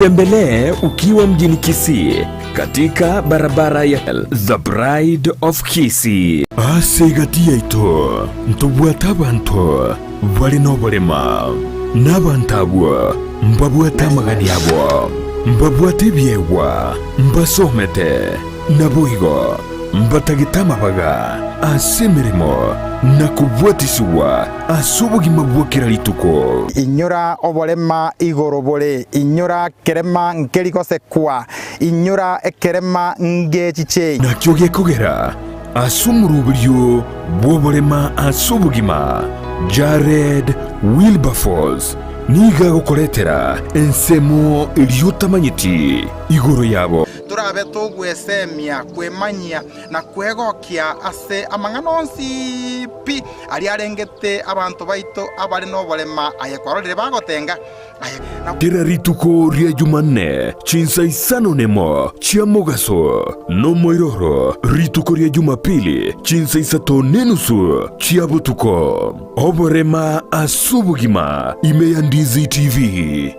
Tembelee ukiwa mjini Kisii katika barabara ya The Bride of Kisii. Asegatia ito ntubwata bantu bali nobolema nabantabwa mbabwata magani yabo mbabwate byewa mbasomete nabuigo mbatagitama baga asemirimo nakubwatisuwa asubugima bwokera lituko inyura obolema igorobole inyura kerema nkelikosekwa inyura ekerema ngechiche nakyoge kugera asumuruburyo bwobolema asubugima Jared Wilberforce niga gukoretera ensemo iliyotamanyiti igoro yabo turabe tugwesemia kwemanyia na kwegokia ase amanganonsi pi ali arengete abantu baito abali nobolema ayekwarorire bagotenga tera rituko ria Jumaine chinsa isano nemo chia mogaso no moiroro rituko ria Jumapili chinsa isato nenusu chia butuko oborema asubugima ime ya Ndizi TV.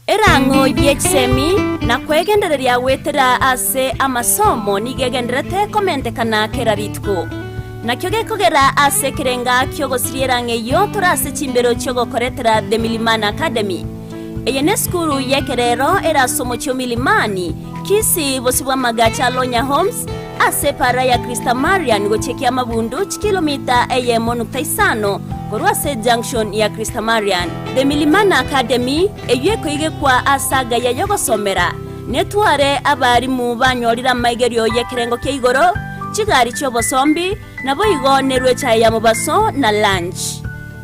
Erango yeksemi na kwegendereria wetera ase amasomo nigegenderete komente kana keraritko nakyo gekogera ase kirenga kyogosirierange yo turase chimbero cyogokoretera The Milimani Academy eyene skuru yekerero erasomo cyo Milimani Kisii bosibwa magacha Lonya Homes ase para ya Krista Marian gochekia mabundu kilomita eyemo.5 Korwase junction ya Krista Marian. The Milimani Academy eyeko ige kwa asaga ya yogosomera netware abari mu banyorira maigerio yekerengo ke igoro chigari cyo bosombi nabo igonerwe chaya mu baso na lunch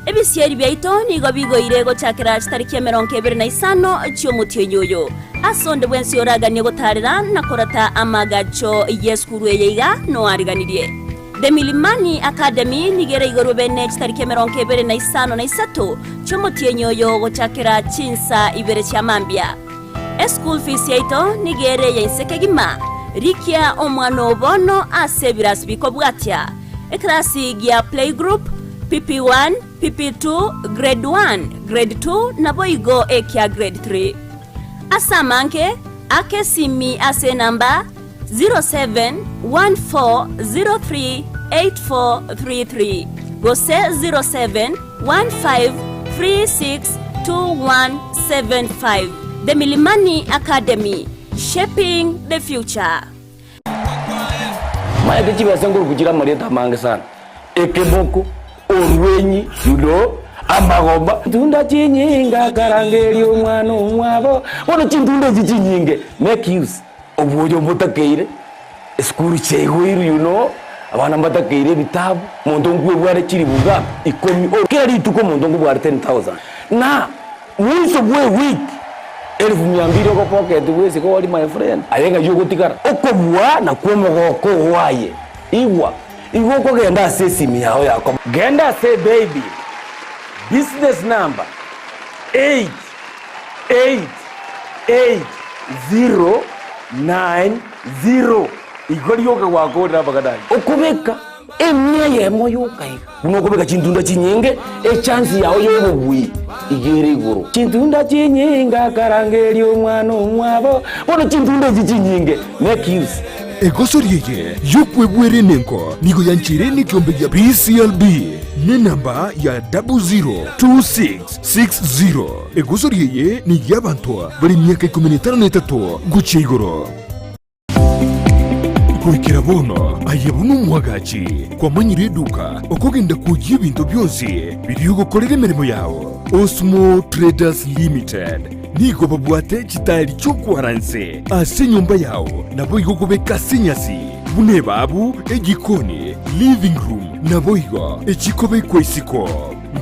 ebisieri byaito nigo bigoirego chakira tariki ya 25 cyo mutyenyoyo asonde bwensi oraganie gotarira nakorata amagacho yeskuru yeiga no ariganirie The Milimani Academy nigere igoro bene tariki ya 25 cyo mutyenyoyo gochakira chinsa ibere cha mambia school fees yaito nigere yensekegima rikia omwana obono asebiras bikobwatya eklasi ya playgroup PP1 PP2 grade 1 grade 2 na boigo ekya grade 3 asamanke akesimi ase namba 0714038433 gose 0715362175 The Milimani Academy, shaping the future. Maya tichi basengo kugira mareta mange sana. Ekeboko orwenyi yudo amagomba tunda chinyinga karangeri omwana omwabo wono chindunda chinyinge make use obujo butakeire skuru chegwiru abana mbatakeire bitabu muntu ngwe bware chiri buga ikomi kera rituko muntu ngubware 10,000 na mwiso bwe week 1200 ko pocket wese ko wali my friend ayenga yugo tikara okobwa na kwomogoko waye igwa ko genda sesimi yao yako genda say baby business number 888090 igori yoga wako ndabagadaye okubeka emye yemo yokai unokubeka chindunda chinyenge chance yao yobugwi igere iguru chindunda chinyinga karangeri omwana omwabo wono chindunda chinyinge make use egosoriye yokwebwere nenko nigo yanchire ni kyombe ya PCLB ni namba ya 002660 egosoriye ni yabantu bari myaka 13 guche igoro kurikira bono ayebunu mwagachi kwa manyire duka okogenda kujya ibintu byose biri gukorera imirimo yawo Osmo Traders Limited nigo babwate kitari cyo kwaranse ase nyumba yawo nabo igogobeka sinyasi bune babu egikoni living room nabo igo ekikobe kwesiko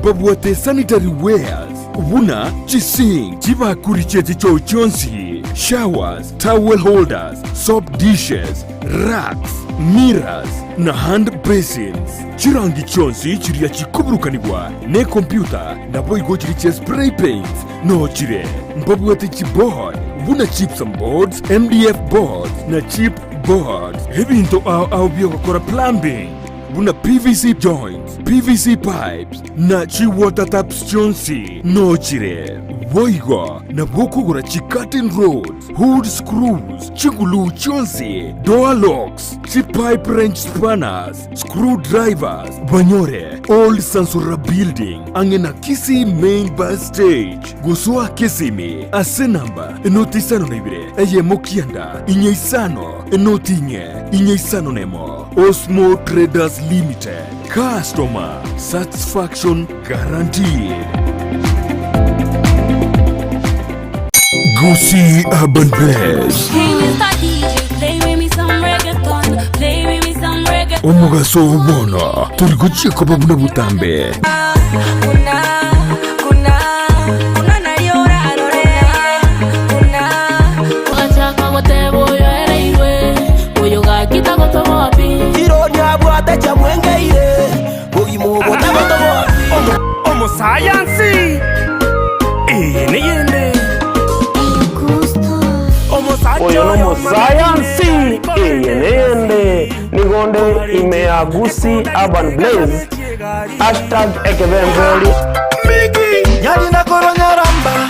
babwate sanitary wares ubuna chising chibakurichete cyo cyonsi showers towel holders soap dishes racks mirrors na hand basins chirangi chonsi chiria chikuburukanibwa ne computer nabo igo chiri spray paints no chire mbabwate chibord buna chips and boards MDF boards na chip boards ebintu au byo gukora plumbing buna PVC joints, PVC pipes na chi water taps chonsi no chire voigo na bokugura chi curtain rods, hood screws, chigulu chonsi, door locks, chi pipe wrench spanners, screwdrivers, banyore old Sansura building angena Kisii main bus stage gusua Kisimi ase namba enotisano nebire eye mokianda inyeisano enotinye inyeisano nemo Osmo Traders Limited. Customer satisfaction guaranteed. Gusii Urban Blaze. Omugaso ubona turiguciye ko babuna butambe. Science niyende oyo no science niyende nigonde imea Gusii Urban Blaze #ekebembeli yali na koronyaramba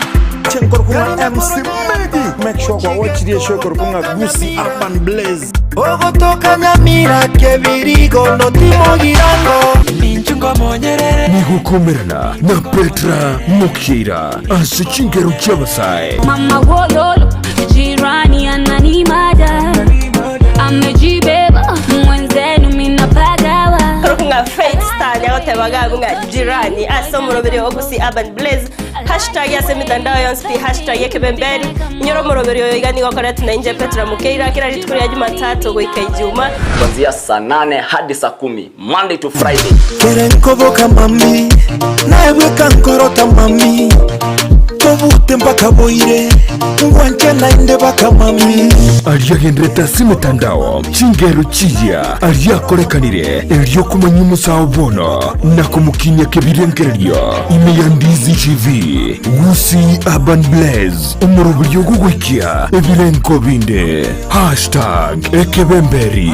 chenkorkunga MC Megi make sure kwa watch the show korkunga Gusii Urban Blaze ogotoka Nyamira kebirigo no timo girango ninchungo monyerere Nigukomerana na Petra Mokira asichingeru cyabasai mama wololo jirani ananimada amejibeba mwenzenu minapagawa korkunga Faith Star yagote bagagunga jirani asomurobere wo Gusii Urban Blaze #yasemitandao yonsi #yekebemberi nyoro morobere yo igani gokora tunainje Petra Mukeira kila rituri ya Jumatatu goika Ijumaa kuanzia saa 8 hadi saa 10 Monday to Friday. kerenkoboka mami nawe kankorota mami tobute mpaka boire ngwanke nainde baka mami aliyagendreta simitandao chingeru chiya aliyakorekanire elyo kumanya umusawo bono na kumukinya kebirengereryo ime ya Ndizi TV Gusii Urban Blaze umurubyo gugwikia ebirenko binde #ekebemberi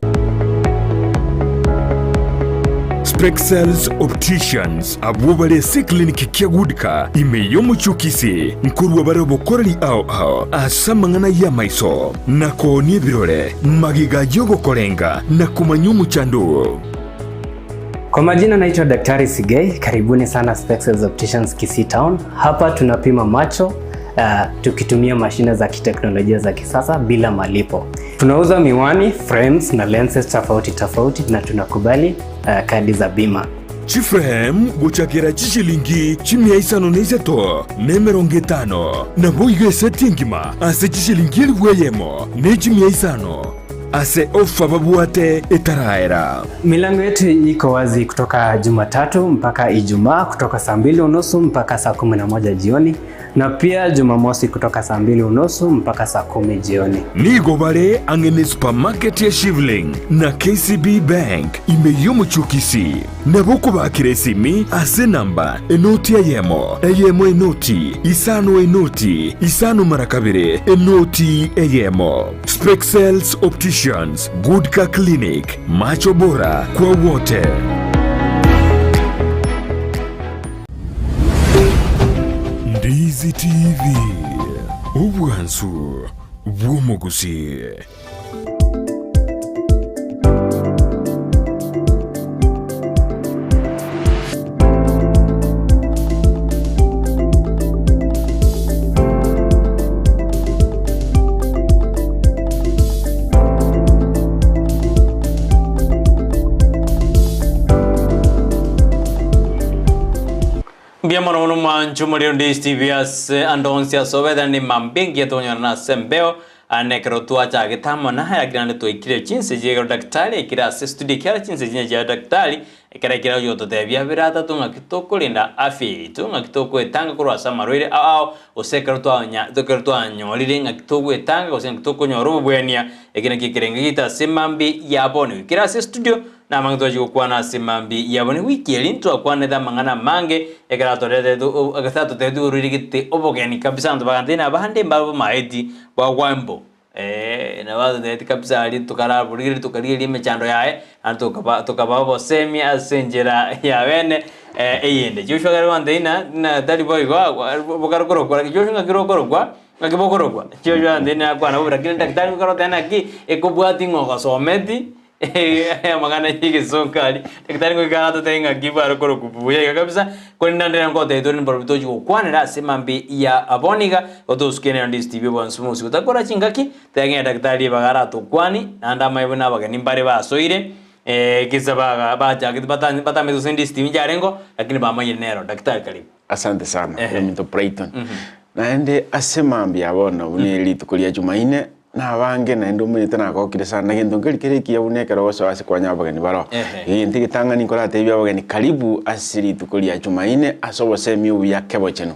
Spexels Opticians abubale si clinic kyagudika ime yomuchukisi nkurwa barabo korali ao asamangana ya maiso nako ni birore magiga yogo korenga na kumanyumu chandu. Kwa majina naitwa Daktari Sigei, karibuni sana Spexels Opticians Kisii Town. Hapa tunapima macho tukitumia mashine za kiteknolojia za kisasa bila malipo. Tunauza miwani, frames na lenses tofauti na tunakubali kadi za bima. Chiframe guchakira chishilingi chimia isano neiseto nemeronge tano na boige setingima ase chishilingi liweyemo ne chimia isano ase ofa babuate etaraera. Milango yetu iko wazi kutoka Jumatatu mpaka Ijumaa kutoka saa 2:30 mpaka saa 11 jioni na pia Jumamosi kutoka saa 2:30 mpaka saa 10 jioni. Nigo bare angene supermarket ya Shivling na KCB Bank imeyomu chukisi na boku bakire simi ase namba enoti eyemo enoti isano marakabire enoti eyemo. Spexels Opticians, Goodka Clinic, macho bora kwa wote. Ndizi TV, ubwansu bw'omugusi. Biamano no manchu muri Ndizi TV andonsia sobeda ni mambingi yatonya na sembeo anekro tuacha gitamo na haya grande to ikire chinse je daktari ikira studio kira chinse je daktari ikira kira yoto devia virata tunga kitoko linda afi tunga kitoko etanga kurwa samarwire au osekro tuanya dokero tuanyo lilinga kitoko etanga osen kitoko nyoro bwenia ikina kikirengita simambi yabone ikira studio na mangto jigo kwana simambi yabone wiki elinto akwane da mangana mange ekara torede do agasato tedu urigite obogeni kabisa ndo bagandina bahande mbabo maedi ba wambo na watu neti kabisa ali tukara burigiri tukariri mechando yae antu tukababo semi asenjera ya wene eyende Joshua garwande na dali boy go bokarokoro kwa Joshua ngakirokoro kwa ngakibokorokwa Joshua ndene kwa na bura kile daktari mkaro tena ki ekobwati ngoga someti magana yige sonkali daktari ngo kana tenga kibaro koro kubuye kabisa kwenda ndena ngote idoni barbuto juko kwanira semambi ya aboniga otoskene Ndizi TV bonsumu utakora chingaki tenge daktari bagara to kwani nanda maibuna bagani mbare basoire kisa baja bata medu Ndizi TV jarengo lakini bamanye nero daktari karibu. Asante sana mimi Brighton naende asemambi abona uneli tukulia Jumaine na abange na ndo mwite na kokire sana ngendo ngirikirikia unekera wose wase kwa nyabagani baro ntige tanga nikola tebya bagani karibu asiri tukulia Jumaine asobo semi ya kebo chenu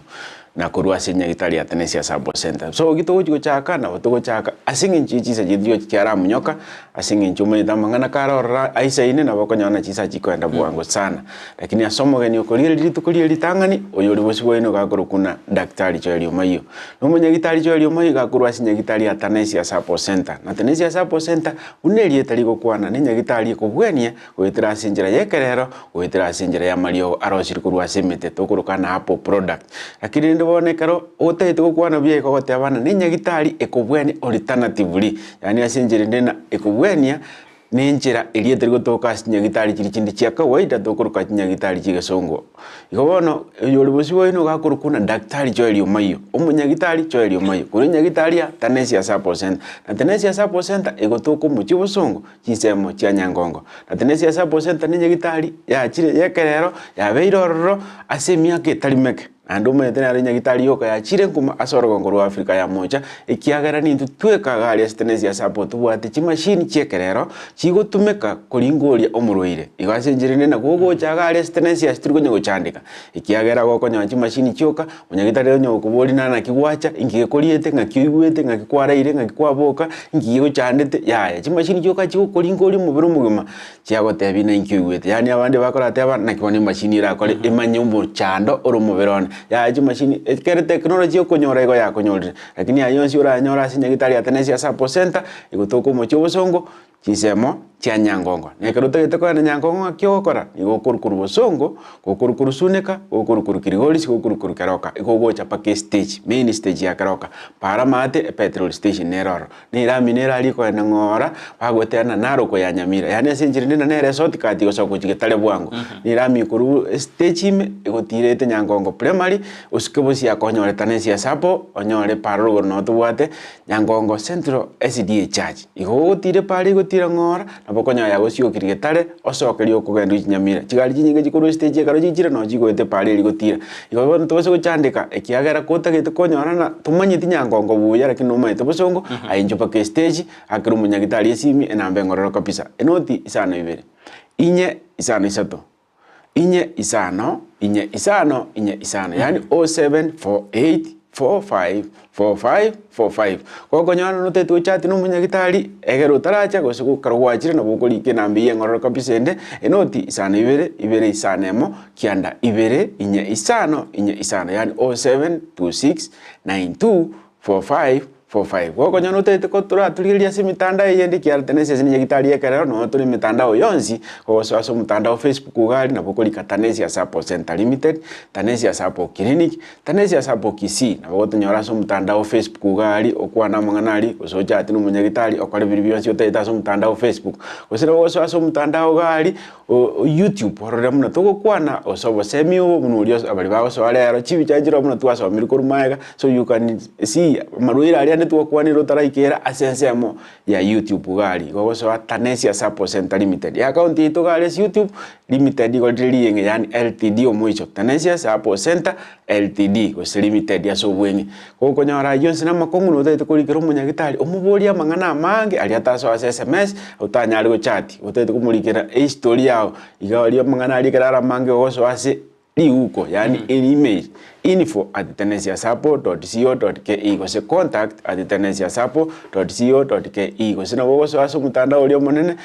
na kurua sinya Italia Tenesia Sabo Center so gito ugo chaka na ugo chaka asingi chichi sa jidio kiara munyoka asingi chuma ndamangana karora aisa ine na bakonyana chisa chikwenda bwango sana lakini asomo gani okolire litukulie litangani oyori bosibo ino gakoro kuna daktari choelio mayo no munya Italia choelio mayo gakurua sinya Italia Tenesia Sabo Center na Tenesia Sabo Center uneli etaligo kwana ninya Italia kobwenia oyetira sinjira yekerero oyetira sinjira ya Mario arosiri kurua semete tokurukana hapo product lakini bonekaro otete gukwana bye ko gotebana ninya Gitari ekobweni alternatively yani asinjire ndena ekobwenia ninjira ilieteri gotoka sinya Gitari kiri kindi cia kawaida tokuruka sinya Gitari kigesongo ikobono yori bosibo ino gakurukuna daktari Joelio Mayo umunya Gitari Joelio Mayo kurinya Gitari Tenesia Sabo Center na Tenesia Sabo Center egotoko mu kibosongo kisemo cia Nyangongo na Tenesia Sabo Center ninya Gitari ya chire yekerero ya beirororo asemia ke talimeke ando metena rinya Gitari yoka ya chire kuma asoro gongoro Afrika ya moja ikiagara ni tutweka gali Tenesia Sabo tubwate chimashini chekerero chigotumeka kuringoria omurwire igasenjirene na gogo chagali Tenesia strigonyo gochandika ikiagera gokonya chimashini choka munya Gitari nyo kubori na kigwacha ingikoriete ngakigwete ngakikwaraire ngakikwaboka ngigochandete ya chimashini choka chiko kuringori mubiro mugima chiagotebina ingigwete yani abande bakora teba na kibone mashini ra kole imanyumbo chando oro mubirone ya chimashini ekere technology okonyora ego ya konyorire lakini ayonsi ora nyora sinya Gitari Tenesia Sabo Center igotoko mu chobosongo chisemo cia Nyangongo nekero tegete kwa Nyangongo akiokora igokurukuru bosongo gokurukuru suneka gokurukuru kirigoli gokurukuru karoka igogocha pake stage main stage ya karoka para mate petrol station neroro nira minera aliko na ngora bagwetana naroko ya Nyamira yani asinjire ndina ne resort kati gosoko chigitale bwangu nira mikuru stage ime igotirete Nyangongo primary usikebosi ya konyore Tenesia Sabo onyore parogo no tubwate Nyangongo Central SDA Church igotire pali igotira ngora nabokonya ya gosio kirigitare osokerio kugenda Nyamira chigari chinyinge chikuru stage karo chichire no chigoete pali igotira igobona tose gochandika ekiagera kotagete konyora na tumanyiti Nyangongo buya lakini no maite bosongo ainjupa ke stage akiru munya Gitari esimi enambe ngororo kabisa enoti isana ibere inye isana isato inye isano yani 0748454545 koko nyana no tetu chati no munya Gitari egero taracha gosuku karwachire no bukuri kenambi ngororo kabisende enoti isana ibere isana emo kianda ibere inye isano yani 0726924545 koko nyana tete kotura tulilia simitanda yende kia Tenesia sinya Gitari yekerero no tuli mitandao yonsi koso mtandao Facebook gali na bukuri Tenesia Sabo Center Limited Tenesia Sabo Clinic Tenesia Sabo Kisii na boto nyora so mtandao Facebook gali okwana manganali osoja ati no munya Gitari okore video sio teta so mtandao Facebook kosira boso so mtandao gali YouTube horore muna toko kwana osobo semio munulio abali bago so alero chibi chajiro muna tuaso mirikuru maega so you can see maruira ali ane tuwakwani rotara ikera asensemo ya YouTube gali gogo so Tenesia Sabo Center Limited ya account ito gali YouTube Limited godili yenge yani LTD omwicho Tenesia Sabo Center LTD go limited ya so bwengi gogo nyora yonse na makongu no tete kulikero munya Gitari omuboria mangana mange ali ataso SMS utanya ali go chat utete kumulikera history yao igawali mangana ali karara mange gogo so ase liuko yani email info@tenesiasabo.co.ke kose contact@tenesiasabo.co.ke kose na wogo so aso mutandao ulio monene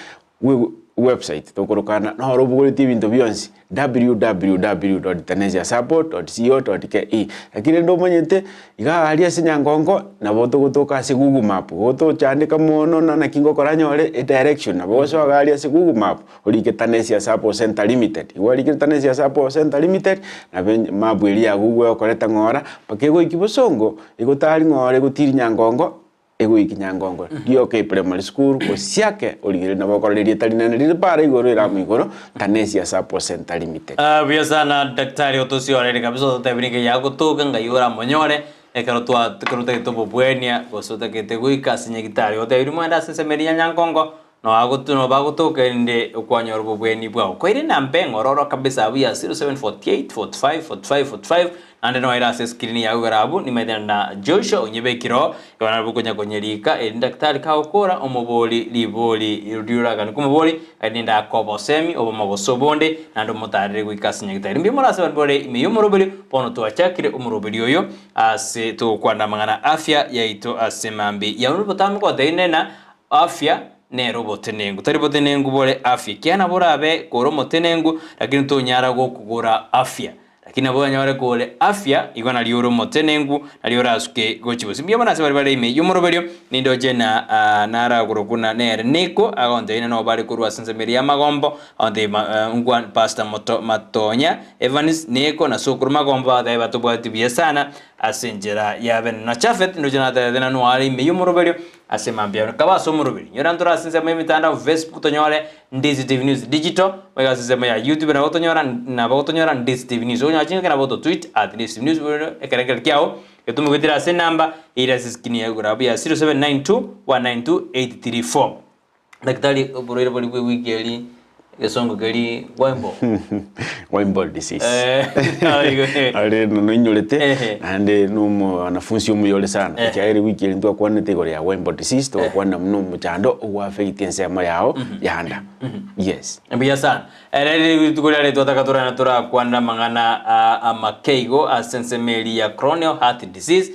website tokorokana no robugoriti bintu byonsi www.tanesiasupport.co.ke lakini ndo manyete iga alia sinyangongo na boto gutoka se Google Map goto chandika mono na kingo koranyore direction na boso alia se Google Map olike Tanesia Support Center Limited iwalike Tanesia Support Center Limited na map elia Google okoreta ngora pakego ikibosongo igotari ngore gutiri nyangongo ego ikinyangongo dio ke primary school ko siake oligere na bakoreria talinane ri para igoro ira migoro Tanesia Support Center Limited bia sana daktari otosi ore kabisa tabinike yago toka ngayura monyore ekarotwa karuta tobo bwenia gosota kete guika sinyagitari ote iri mwenda sesemeria nyangongo no agotu no bagotoka inde okwanyoro bobweni bwa ko iri nambe ngororo kabisa bia 0748 45 45 45 ande no ira se screen ya garabu ni medana Joshua onyebekiro yona bukonya konyerika daktari ka okora omoboli liboli irudiraga ni kumoboli adinda kobo semi obo magosobonde nando motare gwikasinya gitari mbi morase bore ime yomorobeli pono to achakire umorobeli oyo ase to kwanda mangana afya yaito ase mambi ya urubotamu ko deinena afya ne robotenengu tari botenengu bore afya kiana borabe koro motenengu lakini to nyara go kugora afya lakini abo nyore kole afya igona lioro motenengu na liora asuke gochibo simbia bana se bari ime yomorobelio nindo jena nara kurukuna nere niko agonde ina no bari kurwa sensemeria magombo onde ungwan pasta matonya Evans niko na sukuru magombo ade batubwati biesana asenjera yaben na chafet ndo jena dena no ali ime yomorobelio asemambia kabaso morobeli nyorandura sensema mitanda Facebook tonyore Ndizi TV News Digital wega sensema ya YouTube na otonyora na otonyora Ndizi TV News onya chinga na boto tweet @Ndizi News ekerengel kiao etumu kwitira se namba ira siskini ya gurabu ya 0792192834 daktari oborere boli wiki Gesongo kali Wimbo disease. Ale no nyolete ande no wanafunzi umuyole sana. Kyairi wiki ndio kwa nete ya Wimbo disease to kwa na mno mchando wa affect ensema yao yanda. Yes. Mbia sana. Ele tukolale tutakatura na tura kwa na mangana amakeigo asensemeli ya chronic heart disease.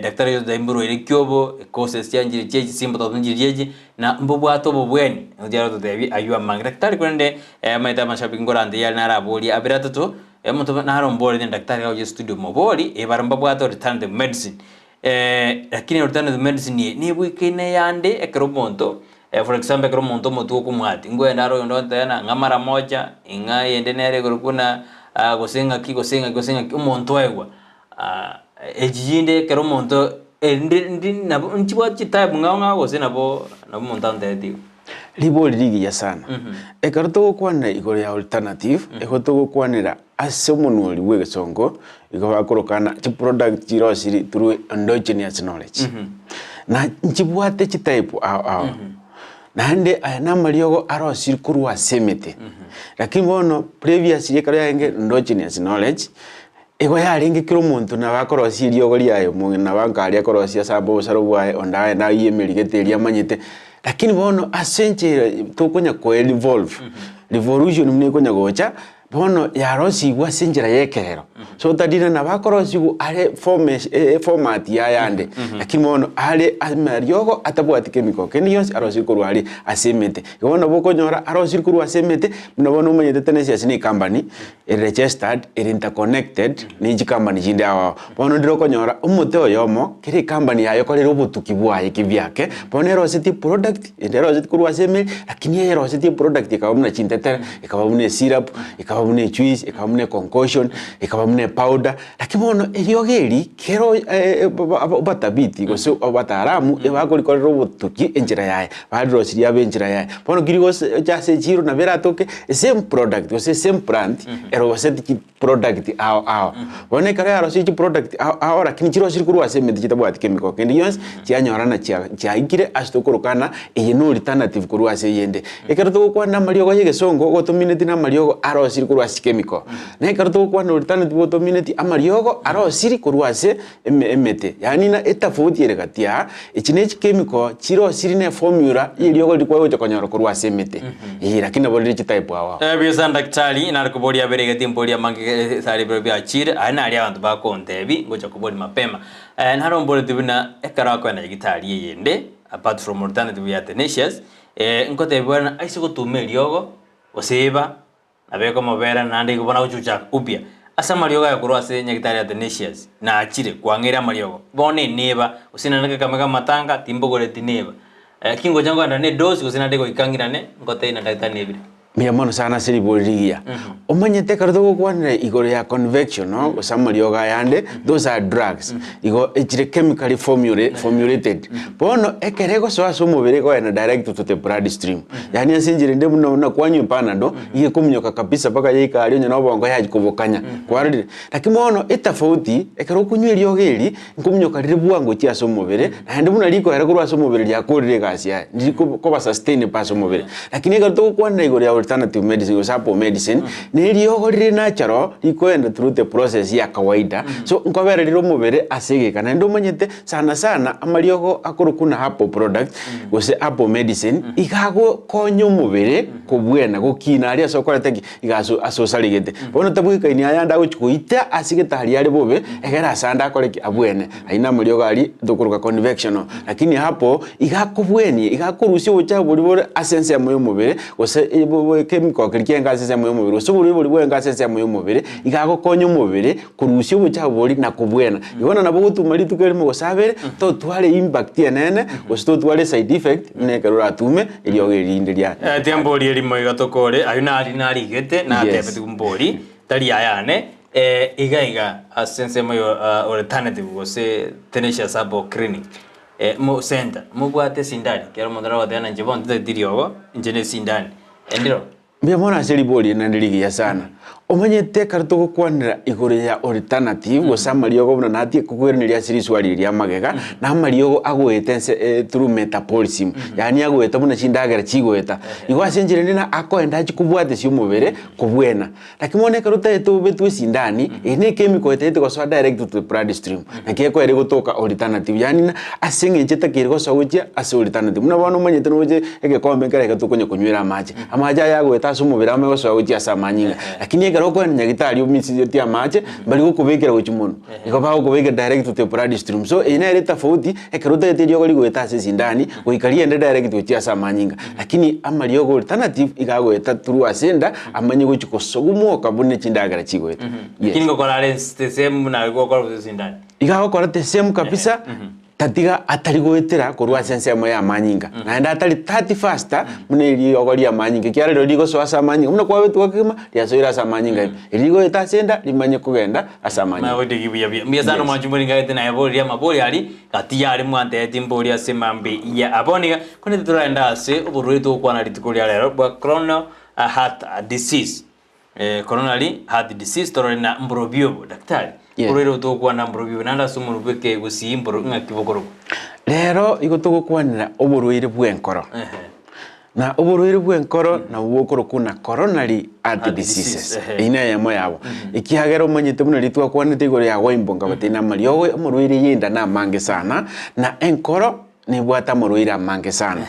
Daktari yo daimburu ile kyobo causes ya njiri cheji simbo to njiri na mbobo ato bobweni njaro to devi ayua mang daktari kwende maita mashabiki ngorande ya nara boli abirata to mto na haro mboli daktari au studio moboli bara mbobo ato return the medicine lakini return the medicine ni bwikine yande ekromonto for example ekromonto motu kumwati ngwe naro yondo tena ngamara moja inga yende nere kurukuna gosenga umonto egwa ejinde kero monto ndi na nchibwa chitabu nganga gose nabo montante dio liboli ligi ya sana ekarto kwana igore ya alternative ekoto kwanira asemonoli wegesongo ikobakorokana chi product jirosiri through endogenous knowledge na nchibwate chitaipu nande na maliogo arosiri kurwa semete lakini bono previous yekaro yange endogenous knowledge ego yaringe kiro muntu na bakorosi riogori ayo na bankari akorosi asabo sarobwae ondae na yemerigete manyete lakini bono asenche tokonya ko evolve revolution mne konya gocha bono yarosi gwa senjera yekero so tadina na bakorosi ale format ya yande lakini bono ale amariogo atabwati chemical kendi yonsi arosi kurwali asemete bono bokonyora arosi kurwa asemete mna bono manyete Tanesia sini company registered interconnected ni company jinde awa bono ndiro konyora umute oyomo kiri company yayo kole robotuki bwaye kivyake bono erositi product erositi kurwa asemete lakini erositi product ikabamna chintete ikabamne syrup ikabamne juice ikabamne concoction ikabamne powder lakini bono eriogeri kero batabiti gose bataramu ebakori kole robotuki enjira yaye badrosiri abenjira yaye bono kirigo jase jiro na beratoke same product gose same brand erositi product ao bono kare erositi product ao lakini jiro siri kurwa semete kitabwati chemical kendi yons chianyorana chia ikire astokorokana eyino alternative kurwa se yende ekerto kwa na maliogo yegesongo gotomineti na maliogo arosiri kurwa chemical na ekerto kwa na alternative gotomineti amaliogo arosiri kurwa se emete yani na etafauti yeregatia ichine chemical chiro siri ne formula iliogo likwa gocha konyoro kurwa se emete lakini boli type awa bisa daktari ina kubodi aberega timpoli amange sari bya achire ana ali abantu bakontebi gocha kubodi mapema na rombole tibina ekara kwa na gitari yende apart from alternative ya tenacious Nkote bwana aisi gutume riogo oseba abeko mobera nandi kubona uchucha upya asa mariogo yakurwa ase nyagitari Athanasius na achire kwangira mariogo bone neba usinanaka kamega matanga timbogore tineba kingo jango ndane dosi usinande ko ikangirane ngote ina ndagitari nebire mia mono sana siri borigia omanyete kardo kwanira igoro ya convection no osamari yoga yande those are drugs igo echire chemically formulated bono ekerego so mubere ko ena direct to the bloodstream yani asinjire nde muno na kwanyu panado iye kumnyoka kabisa paka yika alio nyana bongo yaji kubukanya kwarire lakini mono etafauti ekero kunyweri yogeri nkumnyoka rire bwango tia so mubere ande muno liko era kurwa so mubere ya korire gasia ndiko ko sustain paso mubere lakini kardo kwanira igoro ya alternative medicine usapo medicine niriogo riri natural ikoenda through the process ya kawaida so nkobera riro mubere asege kana ndo manyete sana amariogo akorukuna hapo product gose hapo medicine igago konyo mubere kubwena gukina ari asokorete igaso asosaligete bono tabuika ini ayanda guchikuita asigeta hari ari bobe egera sanda akoreki abwene aina mariogo ari dokuruka convection lakini hapo igakubweni igakurusi ucha buri essence ya moyo mubere gose chemical kirikenga sese moyo mubiri so buri bwenga sese moyo mubiri igago konyo mubiri kurusya ubucha buri na kubwena ibona nabo gutumari tukerimo gosabere to twale impact yenene gosito twale side effect ne karura tume iliyo girindiria tiambori elimo igatokore ayuna ari nari gete na tepeti kumbori tari ayane iga asense moyo alternative gose tenesha sabo clinic mo center mo bwate sindani kero mondara wadana njebon diriogo njene sindani endiro mbia mona seri boli na ndiligia sana omanyete karto kwanira igoro ya alternative gosamariogo buna natie kukwiraniria siri swali ria magega na mariogo agwetense through metabolism yani agweta buna chindagera chigweta igwasenjire ndina akoenda chikubwate cio mubere kubwena lakini mone karuta eto betu sindani ene chemical etete go so direct to the bloodstream na kieko ere gutoka alternative yani asinge cheta kirgo so uche as alternative muna bono manyete no uche ege kombe kare gatukonye kunywera amaje amaje yagweta so mubere amego so uche asamanyinga lakini roko ni nyagitari umisi tia mache bali gukubekera guchimuno iko ba gukubekera direct to the bloodstream so ina ile tofauti ekeruta eterio goli gweta sindani goikaria ende direct to tia samanyinga lakini amariogo alternative igagweta through asenda amanye guchikosogumo kabune chindagara chigweta lakini gokora the same na gokora sindani igagokora the same kabisa tatiga atari gwetera kurwa sense mo ya manyinga na nda atari 30 faster mune iri ogori ya manyinga kiara ro digo so asa manyinga muna kwa wetu wakima ya so ira asa manyinga irigo etasenda limanye kugenda asa manyinga na wodi gibuya bia sana mwanjumuri ngate na yabori ya mabori ali kati yari mwante timbori asemambe ya aboniga kone turaenda ase ubururi to kwana litikuri ya bwa chrono heart disease coronary heart disease torena mbrobio daktari urero to kwana mbrobio nanda sumurubeke Gusii mboro ngakibogoro lero igoto kwanira oburuire bwenkoro na oburuire bwenkoro na bwokoro kuna coronary heart diseases ina yamo yabo ikihagero manyete buna litwa kwanite igoro ya waimbonga batina mariogo omuruire yenda na mange sana na enkoro ni bwata muruira mange sana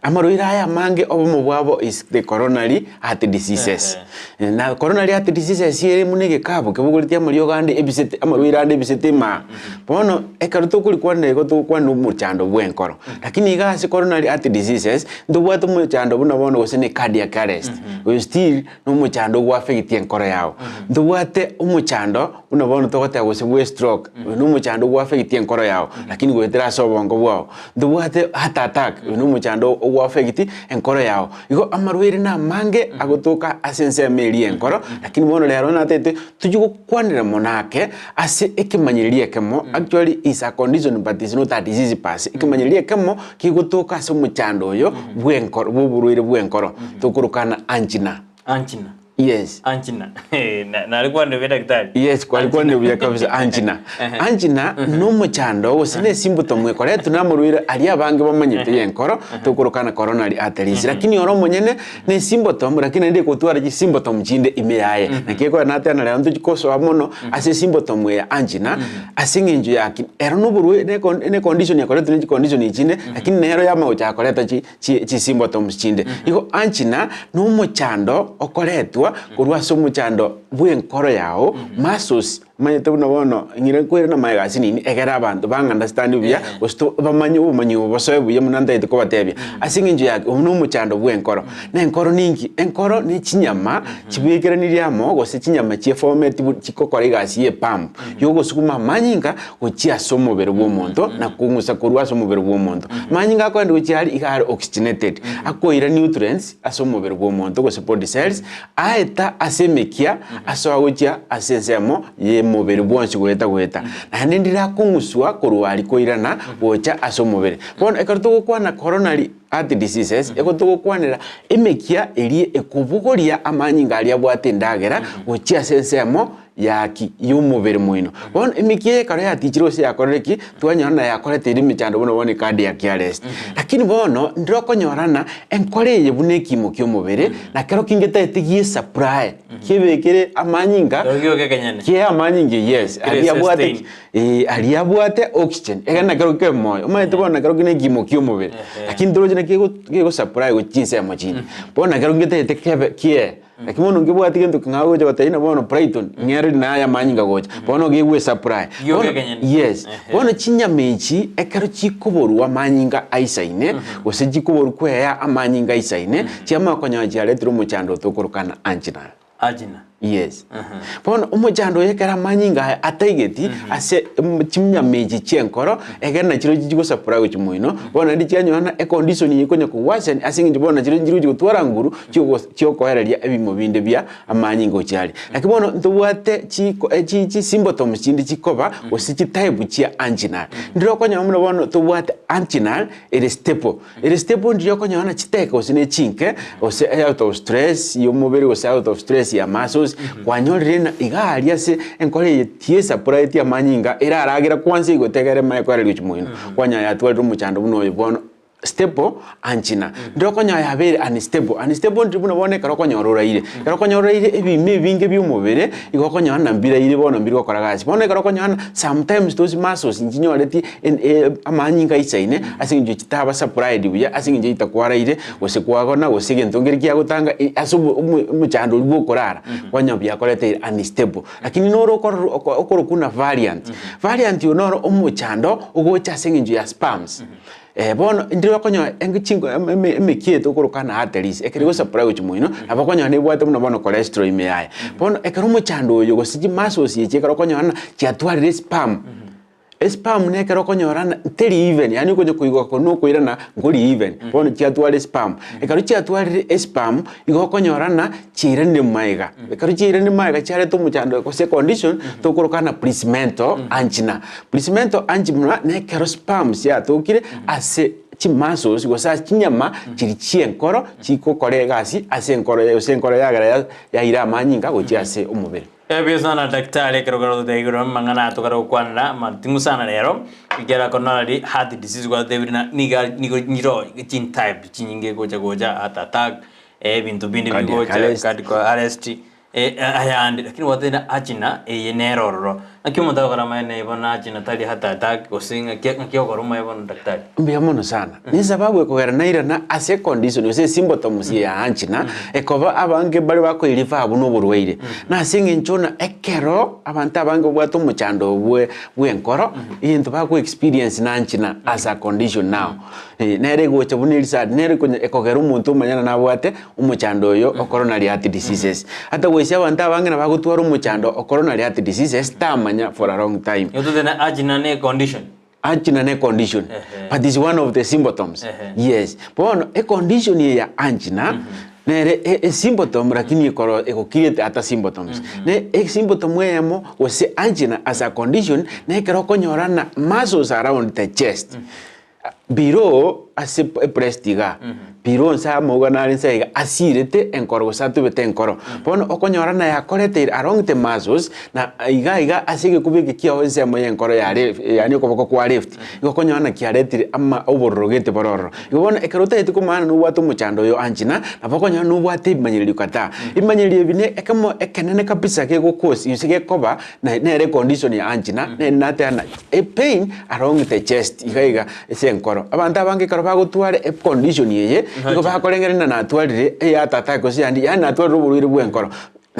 amaruira aya mange obo bwabo is the coronary heart diseases na coronary heart diseases yere munege kabo kebuguritia mariogo ande ebisete amaruira ande ebisete ma bono ekaruto kuli kwane go to kwanu muchando bwenkoro lakini igase coronary heart diseases ndo bwata muchando buna bono gosene cardiac arrest we still no muchando gwa affect enkoro yao ndo bwate umuchando buna bono togote gose stroke no muchando gwa affect enkoro yao lakini gwetera sobongo bwao duwate heart attack no muchando ogwa affect enkoro yao igo amarwere na mange agotoka asense meri enkoro lakini mono lero na tete tujugo kwanira monake ase ekimanyiririe kemo actually is a condition but is not a disease pass ekimanyiririe kemo kigotoka ase muchando oyo bwenkoro buburwire bwenkoro tukurukana angina yes angina na alikuwa ndio daktari yes kwa alikuwa ndio kabisa angina angina no muchando usine symptom ko letu na muruire ali abange bamanyite yenkoro tukurukana coronary arteries lakini oro monyene ne symptom lakini ndi kutwara ji symptom chinde imeyaye na kieko na tena le ndo chikoso amono ase symptom ya angina asinginju yaki ero no buruire ne condition ya koletu ni condition ichinde lakini nero ya maucha koleta chi symptoms chinde iko angina no muchando okoletwa kurwa so muchando bwenkoro yao muscles mayete buno bono ngire kwere na magazine ni egera abantu bang understand bya osto bamanyi basoye buye munanda ite ko batebya asinga inju yake umuntu umuchando bw'enkoro na enkoro ningi enkoro ni chinyama kibwekera ni lyamo gose chinyama kie format kikokora igasi ye pump yogo sukuma manyinga uchi asomubere bw'omuntu na kungusa kurwa asomubere bw'omuntu manyinga akwende uchiali igari oxygenated akoira nutrients asomubere bw'omuntu gose body cells aeta asemekia asoaguchia asensemo ye mubere bwonsi gweta na ndira kunguswa kurwali koirana gocha asomubere bona ekarto kwana coronary heart diseases ekotugukwanira emekia erie ekubugoria amanyinga aria bwate ndagera gocha asensemo yaki y'umubiri mwino bona emekia kare yatichiro se yakoreki twanyona yakorete iri michando bono bone cardiac arrest lakini bono ndiro konyorana enkore ye buneki mu ky'umubiri na kero kingeta etigie supply kibekere amanyinga ke amanyinga yes aliabwate oxygen egana kero ke moyo umayete bona kero kine gimo ky'umubiri lakini ndiro jene kego supply go chinse amachini bona kero ngeta etekebe kie akimono ngibwati gento ngawo je batayina bono Brighton ngeri na ya manyinga gocha bono giwe supply yes bono chinya mechi ekero chikoboru wa manyinga aisaine gose chikoboru kweya amanyinga aisaine chiama konya jale tru muchando tokorukana angina yes bono umuchando yekera manyinga ataigeti ase chinya mechi chenkoro egena chiro chigo supply chimuino bono ndi chanyona e condition yikonya kuwasha asingi bono chiro gutwara nguru chyo kohereria ebimo binde bya amanyinga ochali lakini bono ntubwate chi symptoms chindi chikoba osi chi type chia anginal ndiro konya muno bono tubwate anginal it is staple ndiyo konya ona chiteka osine chinke ose out of stress yomubiri ose out of stress ya muscles kwanyorena igaria se enkore tiesa pride ya manyinga era aragira kwanse igotegere mayekore lichumuino kwanya yatwalira umuchando buno bono stable angina ndiro konya yabere unstable ndibuno bone karo konyoruraire ebime binge by'umubere igokonya nambira ire bono mbiri gokora gasi bone karo konya sometimes those muscles njinyoreti amanyinga isaine asinje kitaba supplied buya asinje itakwaraire gose kwagona gose gentongeri kya gutanga asubu umuchando libokorara kwanya byakorete unstable lakini noro okoro kuna variant yonoro umuchando ugocha asinje ya spams bono ndiro konyo engichingo emekieto korokana arteries ekerigo supply uchimuino abakonyo ne bwate muno bono cholesterol imeyaya bono ekerumo chando yo gosiji muscles yeche karokonyo na chiatwalire spam ne karokonyorana teri even yani konyo kuigo kono koirana ngori even bono chiatwalire spam ekaru chiatwalire spam igokonyorana chirende maiga ekaru chirende maiga chare to muchando ko se condition to korokana placemento angina ne kero spam sia to kire ase chimasos gosa chinyama chiri chienkoro chikokore gasi ase enkoro ya ira manyinga gochi ase umubiri Ebizana daktari kerogaro de igro mangana to karo kwanna mantingusana lero igera konali heart disease kwa debrina nigo chin type chinyinge goja attack bintu bindi bigoja cardiac arrest ayandi lakini wadena achina yeneroro nakimo ndagora maene ibona achina tali hata attack osinga kiogoro ma ibona daktari mbia mono sana ni sababu ekogera naira na ase condition ose symptoms ya angina ekoba abange bali bako ilifa abuno burweire na asinga nchona ekero abanta abange bwato muchando bwenkoro into bako experience na angina as a condition now nere gocha bunilisa nere ekogera umuntu manyana na bwate umuchando yo coronary heart diseases hata wese abanta abange na bagutwara umuchando coronary heart diseases tamanya for a long time yoto dena angina ne condition but is one of the symptoms yes bono a condition ya angina nere e symptom lakini ekokirete ata symptoms ne symptom yemo wose angina as a condition ne kero konyorana muscles around the chest biro ase prestiga biro nsa moganari nsa asirete enkoro gosatu bete enkoro bono okonyorana ya korete along the muscles na iga asige kubike kiyo nsa mo enkoro yare yani okoboko kwa left okonyorana kiarete ama oborogete bororo bono ekerota ete kumana no bwato muchando yo angina na bokonyorana no bwate imanyiri kata imanyiri bine ekamo ekenene kabisa ke gokosi yusige koba na nere condition ya angina ne natana a pain along the chest iga ese enkoro abanta bange karobago tuare a condition yeye iko bakorengera na natwarire ya tata ko siandi ya natwara uburwire bwenkoro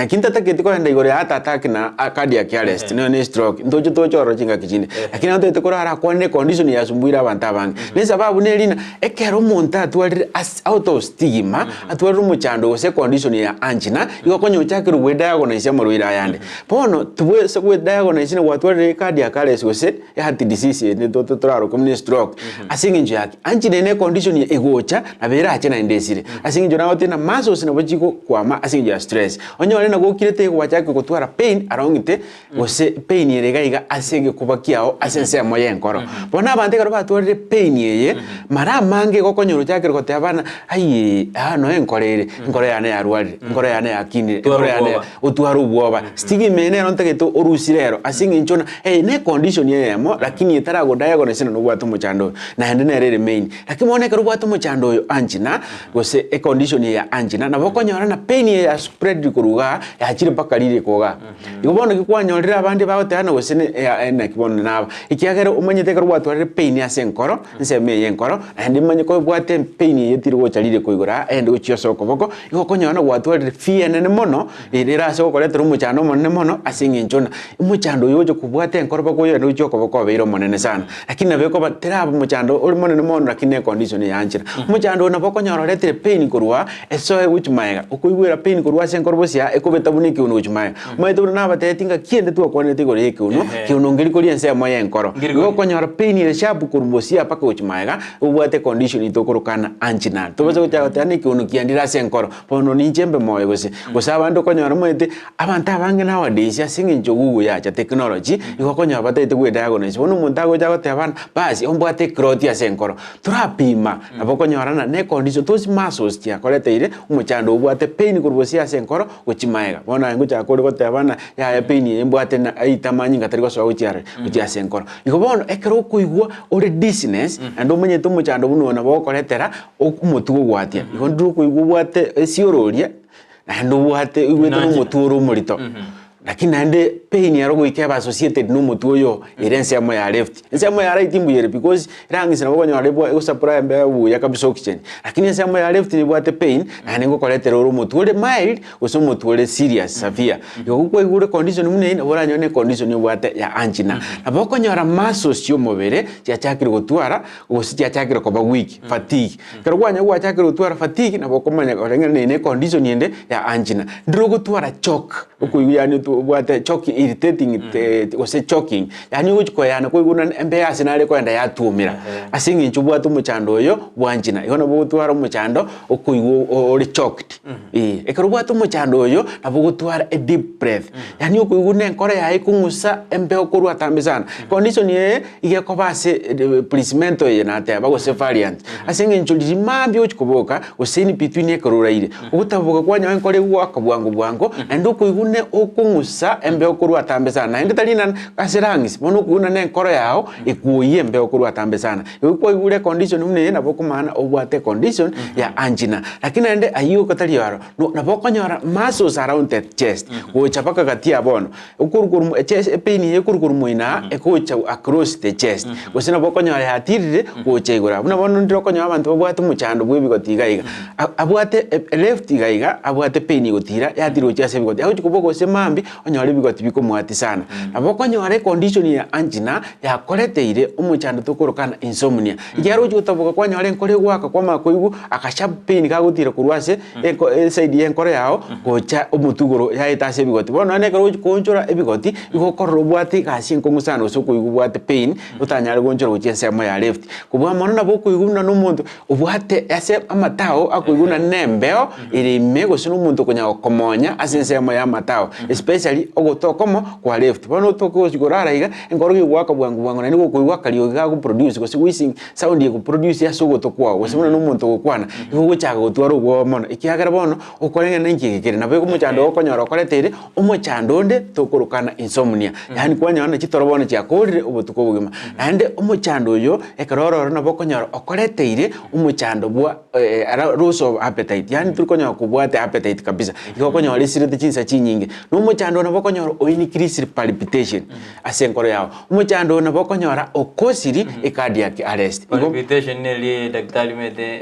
na kinta taketi ko enda igore hata attack na cardiac arrest ne stroke ndocho tochoro chinga kichine lakini ando itekora ara kwa ne condition ya sumbuira abantu abange ne sababu ne lina ekero muntu atwarire out of stigma atwarire muchando se condition ya angina iko konyo chakiro we diagnose morwira yande pono tubwe se we diagnose ne watwarire cardiac arrest gose heart disease ne toto traro comme stroke asinginjo yake angina ne condition ya egocha na bera achena indesire asinginjo na otina masos na bachiko kwama asinginjo ya stress onyo na gokirete gwachake gutwara pain arongite gose pain yerega iga asege kubakiao asense moye nkoro bona abande karo batware pain yeye mara mange gokonyoro chake gote abana ayi no enkorere nkoro yane yarwari nkoro yane yakini nkoro yane utwara ubwoba stigi mene ronte geto orusirero asingi nchona ne condition yemo lakini itara go diagnose no bwatu muchando na hende nerere main lakini one karo bwatu muchando yo angina gose condition ya angina na bokonyora na pain ya spread kuruga ya chiri pakalire koga ibono kikwanyolira abandi bagotana gose ne kibono na ikiagera umanyete karo bwatu pain ya senkoro nseme yenkoro andi manye ko bwate pain yetiri go chalire koigora ende uchio soko boko iko konyona bwatu fie nene mono irira soko koletero muchando monene mono asingi nchona muchando yojo kubwate enkoro bako yo no choko boko beiro monene sana lakini nabeko batera muchando uri monene mono lakini condition ya anchira muchando na boko nyoroletere pain kurwa eso uchumaega ukuigwira pain kurwa senkoro bosia ekobeta buniki uno uchumaega maitu na batetinga kiende tu akwane tigore yeke uno kiuno ngiri kuri ense moye enkoro go konyora pain ile shabu kurbosia paka uchumaega ubwate condition itokorukana angina tobaze kuchagotani kiuno kiandira senkoro pono ni jembe moyo gose gosabando konyora mwete abantu abange nowadays asingi njogugu ya technology iko konyora batete gwe diagnose bono muntu agojagote abana basi ombwate crot ya senkoro turapima abokonyora ne condition tos muscles tia koleteire umuchando ubwate pain kurbosia senkoro uchimaega bona ngo chakore gote abana ya pain embwate na aitamanyi ngatari goso uchiare uchia senkoro iko bono ekero kuigwa ore dizziness ando menye to muchando buno na bokoletera okumutugo gwatia iko nduru kuigwa bwate esiororia ando bwate igwete no muturo murito lakini ande pain yaro goikeba associated no mutu yo irense amo ya left ense amo ya right imbu yere because rangi sina bokonyo alebo usapura mbe bu ya kabisa oxygen lakini ense amo ya left ni bwate pain na ngo koletero ro mutu ore mild uso mutu ore serious severe yo ko igure condition mune ina bora nyone condition bwate ya angina na bokonyo ara muscles yo mobere ya chakire gotwara usi ya chakire ko ba weak fatigue kero gwanya gwa chakire gotwara fatigue na bokomanya orengene ne condition yende ya angina ndro gotwara choke uko yani bwate choking irritating ose choking yani uchiko yana ko iguna embe asinale ko enda yatumira asingi nchubwa tu muchando yo bwanjina yona bugutwara muchando okuigo ori choked ekarubwa tu muchando yo abugutwara a deep breath yani okuigune enkora ya ikungusa embe okorwa tambizana condition ye ige ko base placement ye na te bago se variant asingi nchuliri mambyo uchikoboka usini between ekaruraire ugutabuka kwanya enkore gwa kabwango endo kuigune okungusa embe okuru atambe sana ende talina asirangis bono kuna ne nkoro yao ikuye embe okuru atambe sana yuko igure condition mune na bokumana obwate condition ya angina lakini ende ayo katali yaro na bokonyora muscles around the chest gochapaka katia bono ukurukuru chest pain yekurukuru moina ekocha across the chest gosina bokonyora hatirire gocha igura buna bono ndiro konyora abantu bobwate muchando bwebigotiga iga abwate left iga abwate pain gotira yatiro cha sebigoti aho chikuboko semambi onyore bigoti bikomwati sana abokonyore condition ya angina ya koleteire umuchando tokorokana insomnia igero chutabuka kwanyore nkore gwaka kwa makoigu akashab pain kagutira kurwase side yenkore yao gocha omutugoro ya itase bigoti bono ne karo konchora ebigoti igokorro bwati gashin komusano sokuigu bwate pain utanyare gonchora gochese mo ya left kubwa mono na bokuiguna no muntu ubwate ase amatao akuiguna nembeo iri mego sino muntu konya komonya asense mo ya matao especially ogotokomo kwa left bono toko sigorara iga engoro gigwaka bwangu na nigo kuigwa kalio gagu produce ko wishing sound ye ku produce ya sogo tokwa wasibona no muntu gokwana igo gochaga gotwara ubwo mono ikiagara bono ukorenge n'ingigikire na bego muchando okonyora koletere umuchando nde tokorukana insomnia yani kwanya na chitorobone cha kodire ubutuko bugima ande umuchando yo ekaroro na bokonyora okoletere umuchando bwa loss of appetite yani turikonyora kubwate appetite kabisa igo konyora isirete chinsa chinyinge no umuchando umuchando na bokonyora o increase palpitation ase nkoro yao umuchando na bokonyora o cause cardiac arrest palpitation ne daktari mete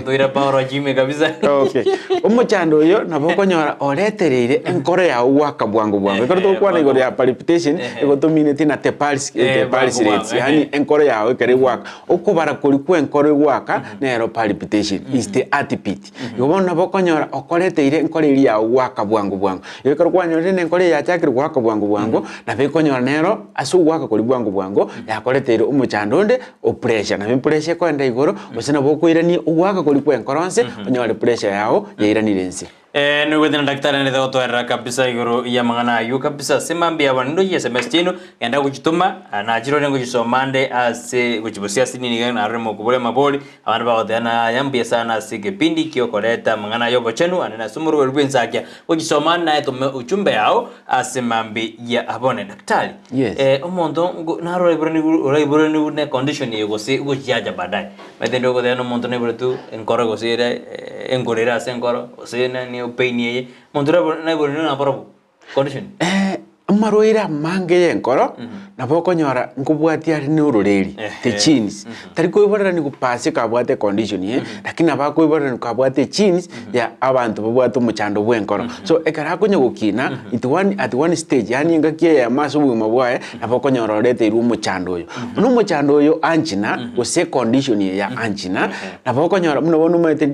toira power gym kabisa okay umuchando yo na bokonyora oretereire nkoro yao waka bwangu ikoro to kwana igoro ya palpitation ego to minute na te pulse rate yani nkoro yao ikere waka okubara kuri ku nkoro waka nero palpitation is the heartbeat igo na bokonyora okoreteire nkoro iri yao waka bwangu ikoro kwanyore ne nkoro ya chakiri waka bwangu na bikonyora nero asu waka kuri bwangu yakoreteire umuchando nde o pressure na pressure ko enda igoro osina bokwirani waka kuri ku nkoronse onyore pressure yao yairanirense no within daktari ne to era kabisa igoro ya mangana yu kabisa semambia wando ye semestino enda kujituma na jiro ne kujisomande ase kujibusia sini ni na remo kubole maboli abantu bawadana yambia sana sige pindi kio koleta mangana yobo chenu anena sumuru werbu Ensakia kujisomana na eto uchumbe yao ase mambi ya abone daktari omondo naro ibrani ne condition yego se kujaja badai metendo ko deno mondo ne bretu enkoro go sire engorera senkoro osena ni opinion mondura na borino na paro condition maroira mange yenkoro na bokonyora nkubwatia ni urureri the chins tari koibora ni kupase kabwate condition lakini abakoibora ni kabwate chins ya abantu babwate umuchando bwenkoro so ekara kunyo gukina at one stage yani ngakie ya maso bwima bwae na bokonyora rete iru umuchando oyo no umuchando oyo anchina ose condition ya anchina na bokonyora muno bono mete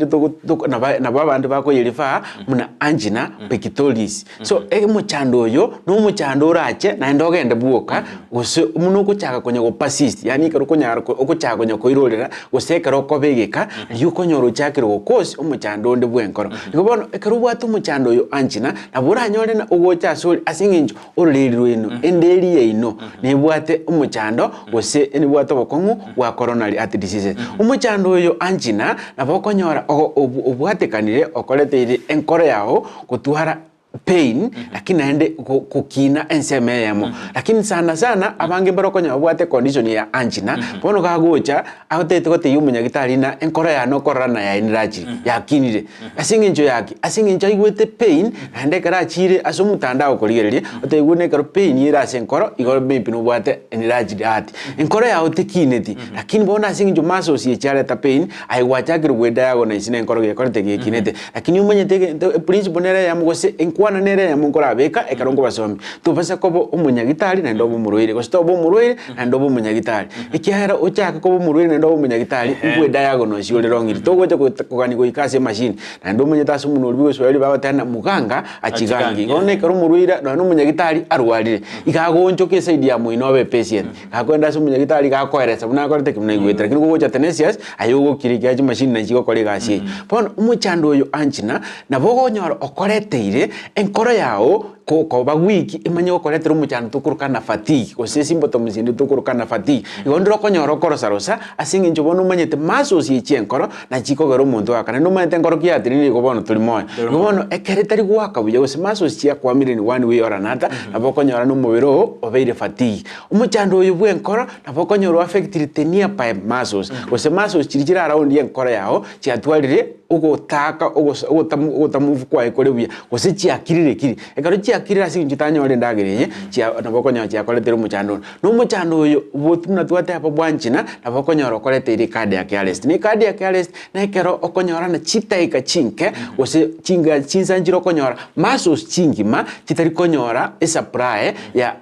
na babantu bakoyerifa muna anchina pectoris so umuchando oyo no umuchando urache na ndogende buoka gose muno kuchaka konyo go persist yani kero konyara okuchaka konyo koirorera gose kero kobegeka yuko nyoro chakiro go kosi umuchando nde bwenkoro ngobono ekero bwatu umuchando yo anchina na buranyore na ugocha sori asinginjo oreriro ino enderi yeino ne bwate umuchando gose eni bwatu bokongu wa coronary heart disease umuchando yo anchina na bokonyora obwate kanire okoleteire enkoro yao kutuhara pain lakini naende kukina enseme yamo lakini sana abange barokonya obwate condition ya angina bono gagocha agotete gote yumunya gitari na enkora ya no korana ya inraji yakinire asinginjo yaki asinginjo igwete pain naende kara chire asumutanda okoligererie otegune karo pain ira senkoro igoro maybe no bwate inraji dati enkora ya otekineti lakini bona asinginjo maso si echare ta pain ai wachakiro gweda yago na isine enkoro gekorete gekinete lakini umenye tege principle nere ya mugose kwana nere ya mungora beka ekarongo basomi tubasa kobo umunyagitari na ndobo muruire ko stobo muruire na ndobo umunyagitari ikihera ochaka kobo muruire na ndobo umunyagitari ubwe diagonal yole rongiri togoje kugani ko ikase machine na ndobo munyatasu munuri bwe swali baba tana muganga achigangi ngone karo muruire na umunyagitari arwarire ikagonjo ke side ya muinobe patient akwenda su umunyagitari gakoeresa buna korete kimna igwetera kino gocha tenesias ayogo kirikyaje machine na chiko kole gasi pon umuchando oyo anchina na bogo nyoro okoreteire enkoro yao ko ba wiki imanyo koletero umuchando tukurukana fatigue ose symptoms ndi tukurukana fatigue igondro konyoro korosarosa asinginjo bono manyete maso si chienkoro na chiko gero muntu akana no manyete nkoro kiatiriri ko bono tulimo bono ekeretari gwaka buye ose maso si akwamire ni one way or another na bokonyora no mubiro obeire fatigue umuchando uyu bwenkoro na bokonyoro affect tenia pa masos ose masos chirikira around yenkoro yao chiatwarire ugotaka ugotamuvu kwa ekore buye ose chiakirire kiri ekaro chiakirira singi tanyore ndagireye chia nabokonya chiakoletero umuchando no umuchando uyu botuna twate hapo bwanchina nabokonya rokoletere cardiac arrest ni cardiac arrest na ekero okonyora na chitaika chinke ose chinga chinsanjiro konyora masos chingima chitari konyora esa prae ya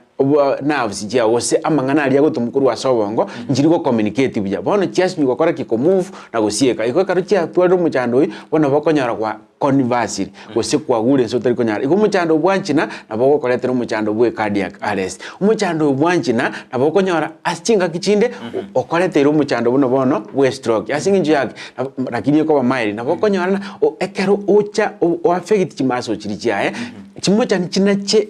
nerves jia wose amangana ali yago tumukuru wa sobongo njiri go communicate bya bono chest nyuko kora kiko move na gosieka iko karo chia twado muchando bono bokonyara kwa converse wose kwa gure so tari konyara iko muchando bwanchina na boko koletero muchando bwe cardiac arrest muchando bwanchina na bokonyara asinga kichinde okoletero muchando bono bwe stroke asingi yake lakini ko ba maili na bokonyara ekero ocha o affect chimaso chiri chiae chimocha china che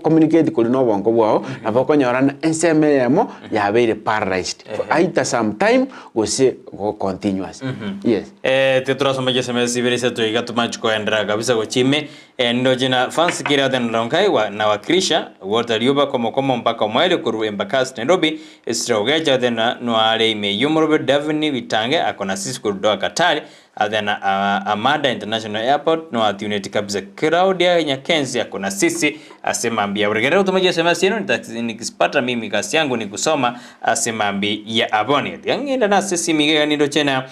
communicate kuli no bongo bwao na bokonyora na enseme yamo ya beire paralyzed aita sometime gose go continuous yes te trasoma je semesi berisa to igatu machiko endra kabisa go chime ndo jina fans kira den ronkai wa na wakrisha wota liuba como mpaka mwele kuru embakasi Nairobi istrogeja den no ale ime yumrobe davini vitange akona sisi kudoa katali then Amada International Airport no atuneti kabisa. Claudia Nyakenzi yako na sisi asemambia urigere utumaje sema sino nikisipata mimi kasi yangu ni kusoma asemambi ya abone yangenda na sisi migega nindo chena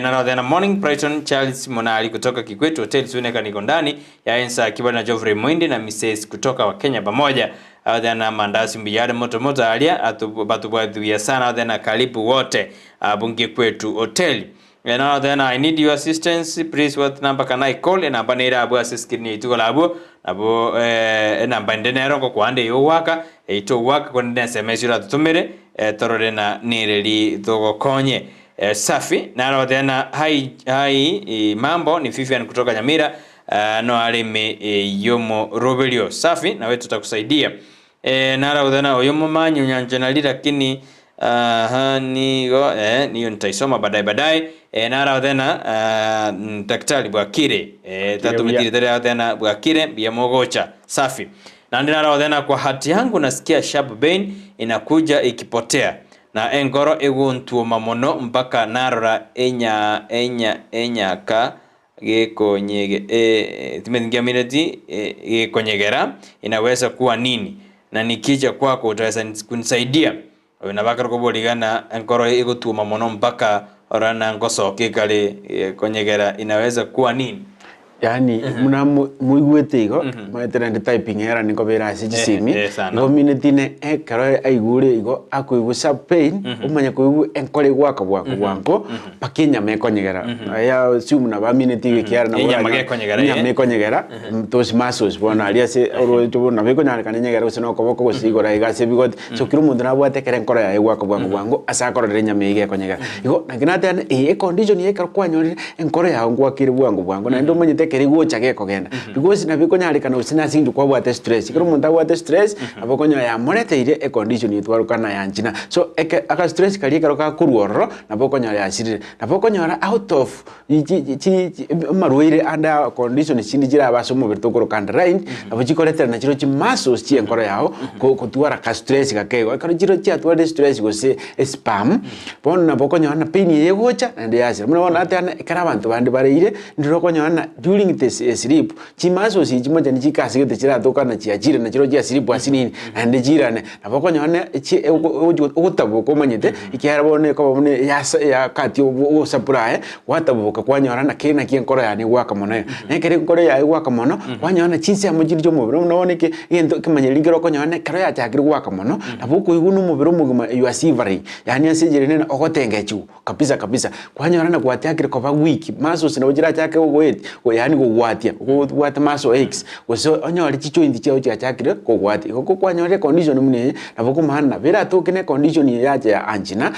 na then morning Brighton Charles Monali kutoka Kikwetu Hotel Suneka niko ndani ya Ensakia na Geoffrey Mwindi na Mrs kutoka wa Kenya pamoja. Then mandazi mbiyade moto alia atubadhuya sana. Then karibu wote bunge kwetu hoteli. Now then I need your assistance, please. What number can I call? Namba nira abu asiskini ituko labu abo namba ndenero kwa kuande yo waka ito waka kwa nene SMS yura tutumire torore na nireli togo konye safi. Now then hai mambo ni Fifian kutoka Nyamira no alime yomo Robelio safi na wetu tutakusaidia. Nara udhana oyomo manyu nyanjanali lakini niyo nitaisoma baadaye. Nara udhana daktari Bwakire tatu mitiri tere udhana Bwakire bia mogocha safi. Na nara udhana kwa hati yangu nasikia sharp pain inakuja ikipotea na engoro eguntu mamono mpaka narora enya ka timengiamireti gekonyegera inaweza kuwa nini na nikija kwako utaweza kunisaidia unabaka roboligana enkoro egutuma mono mpaka orana ngoso kikale konyegera inaweza kuwa nini yani muna muigwete igo maitera ndi typing era niko bera simi ngo minutine ekaro aigure igo akuigu pain umanya kuigu enkore gwaka bwanko pakinya mekonyegera aya simu na ba minuti kiara na nya mekonyegera tos masos bona alia se oro to na bekonya kanyenyegera usino koboko gusigora igase bigot so kiru mundu na bwate kere enkore ya gwaka bwanko asa korore nya mege konyegera igo nakinate e condition yekaro kwanyori enkore ya gwakire bwanko na ndo manyete kerigo chake kogenda because na biko nyari kana usina sindu kwa bwate stress kiro mundu bwate stress abako nya ya moreteire e condition yitwaru kana yanjina so aka stress kali karo ka kuruoro na boko nya ya shirire na boko nya out of marwire under condition sindi jira abaso mu birtokoro kanda right abo chikoletera na chiro chimasos chi enkoro yao ko tuara ka stress ka kego karo chiro chi atwade stress go se spam pon na boko nya na pain yegocha and yasira muna wana atana kara bantu bandi bareire ndiro ko nya na during this sleep chimaso si chimoja nichikasi gete chira toka na chiajira na chiro chia sleep asinini ande jirane abako nyone chi ugutabo komanyete ikiarabone ko bone ya kati o supply watabuka kwanyora na kena kienkoro ya ni waka mono nekere nkoro ya waka mono kwanyona chinsi amujiri jo mubiro none ke yendo kimanyelingiro ko nyone karo ya chakiri waka mono nabuko igunu mubiro muguma you are silvery yani asijire nena ogotengechu kabisa kwanyora na kwatakiri ko ba week maso sinojira chake ogoet yani gwatia gwata maso x so onyori chicho indi chao chakire ko gwati ko kwanyore condition mune naboko mahana vera tokene condition ya angina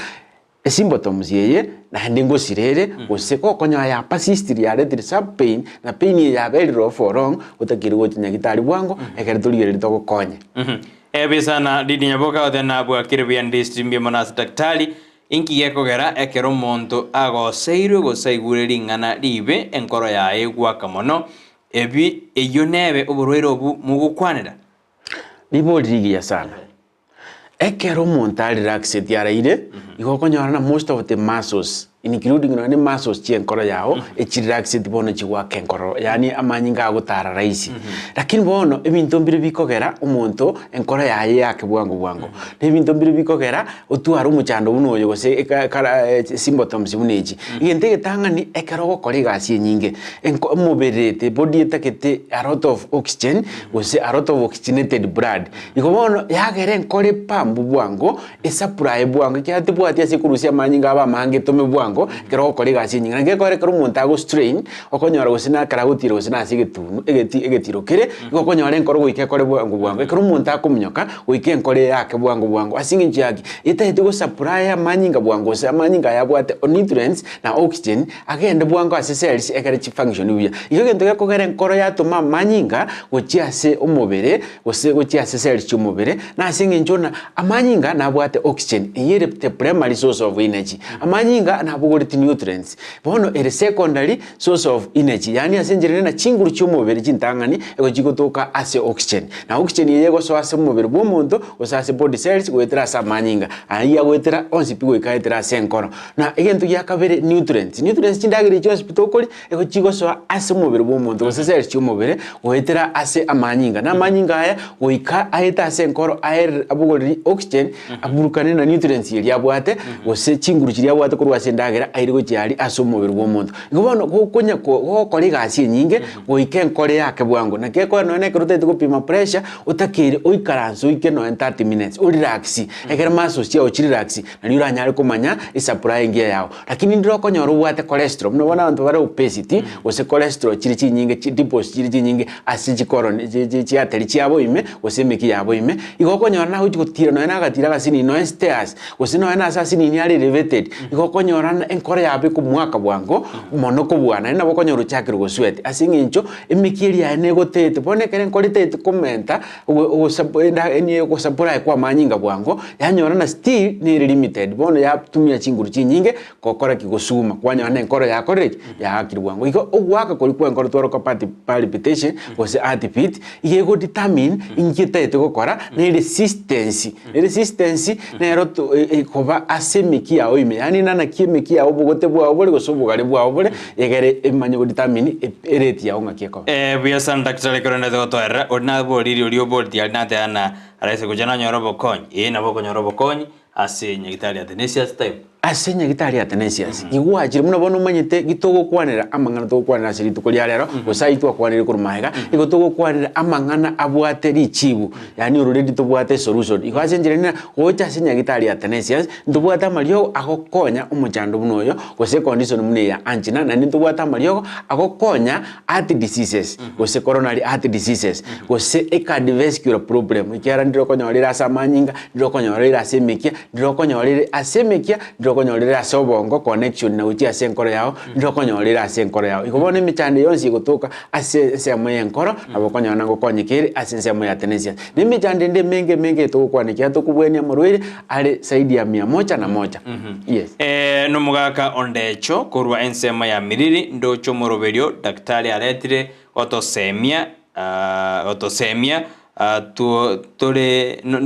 symptoms yeye na ndingo sirere ose ko konya ya persist ya red sub pain na pain ya very low for long utakiri go tinya gitari bwango ekere tulire to konye ebisana didi nyaboka odena Bwakire bia ndistrimbia monas daktari inki yekogera ekero monto agoseirwe gosaigureri ngana ribe enkoro ya egwaka mono ebi eyo nebe oburwero obu mugukwanira niborigia sana ekero monto relaxed yaraire igokonyora most of the muscles including the muscles chienkoro yao echiraxed bono chigwa kenkoro yani amanyinga agutara raisi lakini bono ebintu mbiri bikogera umuntu enkoro yaye yake bwango nebintu mbiri bikogera otuara umuchando buno yo gose symptoms buneji igente getanga ni ekero gokora igasi nyinge mubirete body etakete a lot of oxygen gose a lot of oxygenated blood igobono yagere enkore pambu bwango supply bwango kyate bwati asikurusia amanyinga aba mange tome bwango kero ko lega sinyi nge ko rekero muntago strain okonyora gusina kara gutiro gusina sigitunu egetiro kere okonyora enkoro goike kore bwango kero munta kumnyoka goike enkore yake bwango asingi njagi ite go supply amanyinga bwango se amanyinga yabwate nutrients na oxygen agende bwango ase cells ekere chi function uya iyo gento gako gere enkoro yatuma amanyinga gochiase umubere gose gochiase cells cyumubere na asingi njona amanyinga nabwate oxygen yere the primary source of energy amanyinga na abugoreti nutrients bono ere secondary source of energy yani asenjere na chinguru cy'umubiri cy'intangani ego gigotoka ase oxygen na oxygen yego so ase umubiri bw'omuntu osase body cells gwetera asa manyinga aya gwetera onsi pigo ikaetera ase nkoro na egento ya kabere nutrients chindagire cyo hospital kuri ego gigoso ase umubiri bw'omuntu osase cells cy'umubiri gwetera ase amanyinga na amanyinga aya goika aeta ase nkoro air abugoreri oxygen aburukane na nutrients yabwate ose chinguru yabwate kurwa sendagera airigo cyari ase umubiri bw'omuntu ngobono gokonya ko kore gasi nyinge goike nkore yake bwango na keko no ne kurutete gupima pressure utakire oikaranso ike no 30 minutes o relax egera maso cia o relax na ni uranyare kumanya isupply ngia yao lakini ndiro konya ruwate cholesterol no bona abantu bare obesity ose cholesterol chiri nyinge deposit chiri nyinge ase chikoron chi ateri chiabo ime ose meki yabo ime igokonya na huti gutira no na gatira gasini no stairs ose no na asasini ni ari elevated igokonya na enkore yabe ku mwaka bwango mono ko bwana na bokonya ruchakiro go sweat asingincho emekiri ya nego tete bone keren quality commenta o sapenda eni ko sapura kwa manyinga bwango yanyora na still ni limited bone ya tumia chinguru chinyinge kokora kigosuma kwanya na enkoro ya correct ya akiri bwango iko ogwaka koli kwa enkoro twaro kapati palpitation ose heartbeat igego determine injitete gukora ni resistance na roto koba asemiki ya oime yani nana kimiki ya obugote bwa bwo gosubugare bwa bwo egere emanye go determine ereti ya onga kieko buya san daktari korona to toera ona boriri ori oborti alina tana araise kujana nyorobo konyi na boko nyorobo konyi ase nyagitari Athanasius type asenya gitari Athanasius igwajire muno bono manyete gitogo kwanira amangana to kwanira siri tukuri rero gosaitwa kwanira kurumahega igotogo kwanira amangana abwate richibu yani already to bwate solution igwasenjire na gocha senya gitari Athanasius ndubwata mario agokonya umuchando bunoyo gose condition mune ya angina na ndubwata mario agokonya heart diseases gose coronary heart diseases gose cardiovascular problem ikiara ndiro konya walira asamanyinga ndiro konya walira asemekia ndiro konya walira asemekia konyorera asobongo connection na uti ase nkoro yao ndokonyorera ase nkoro yao ikobone michande yonsi gotoka ase semo yenkoro abokonyana gokonyekere ase semo ya Athanasius ni michande nde menge to kwanikia to kubwenia morwire ale saidi ya 101 yes no mugaka ondecho kurwa ensema ya miriri ndocho moroberio daktari aletire otosemia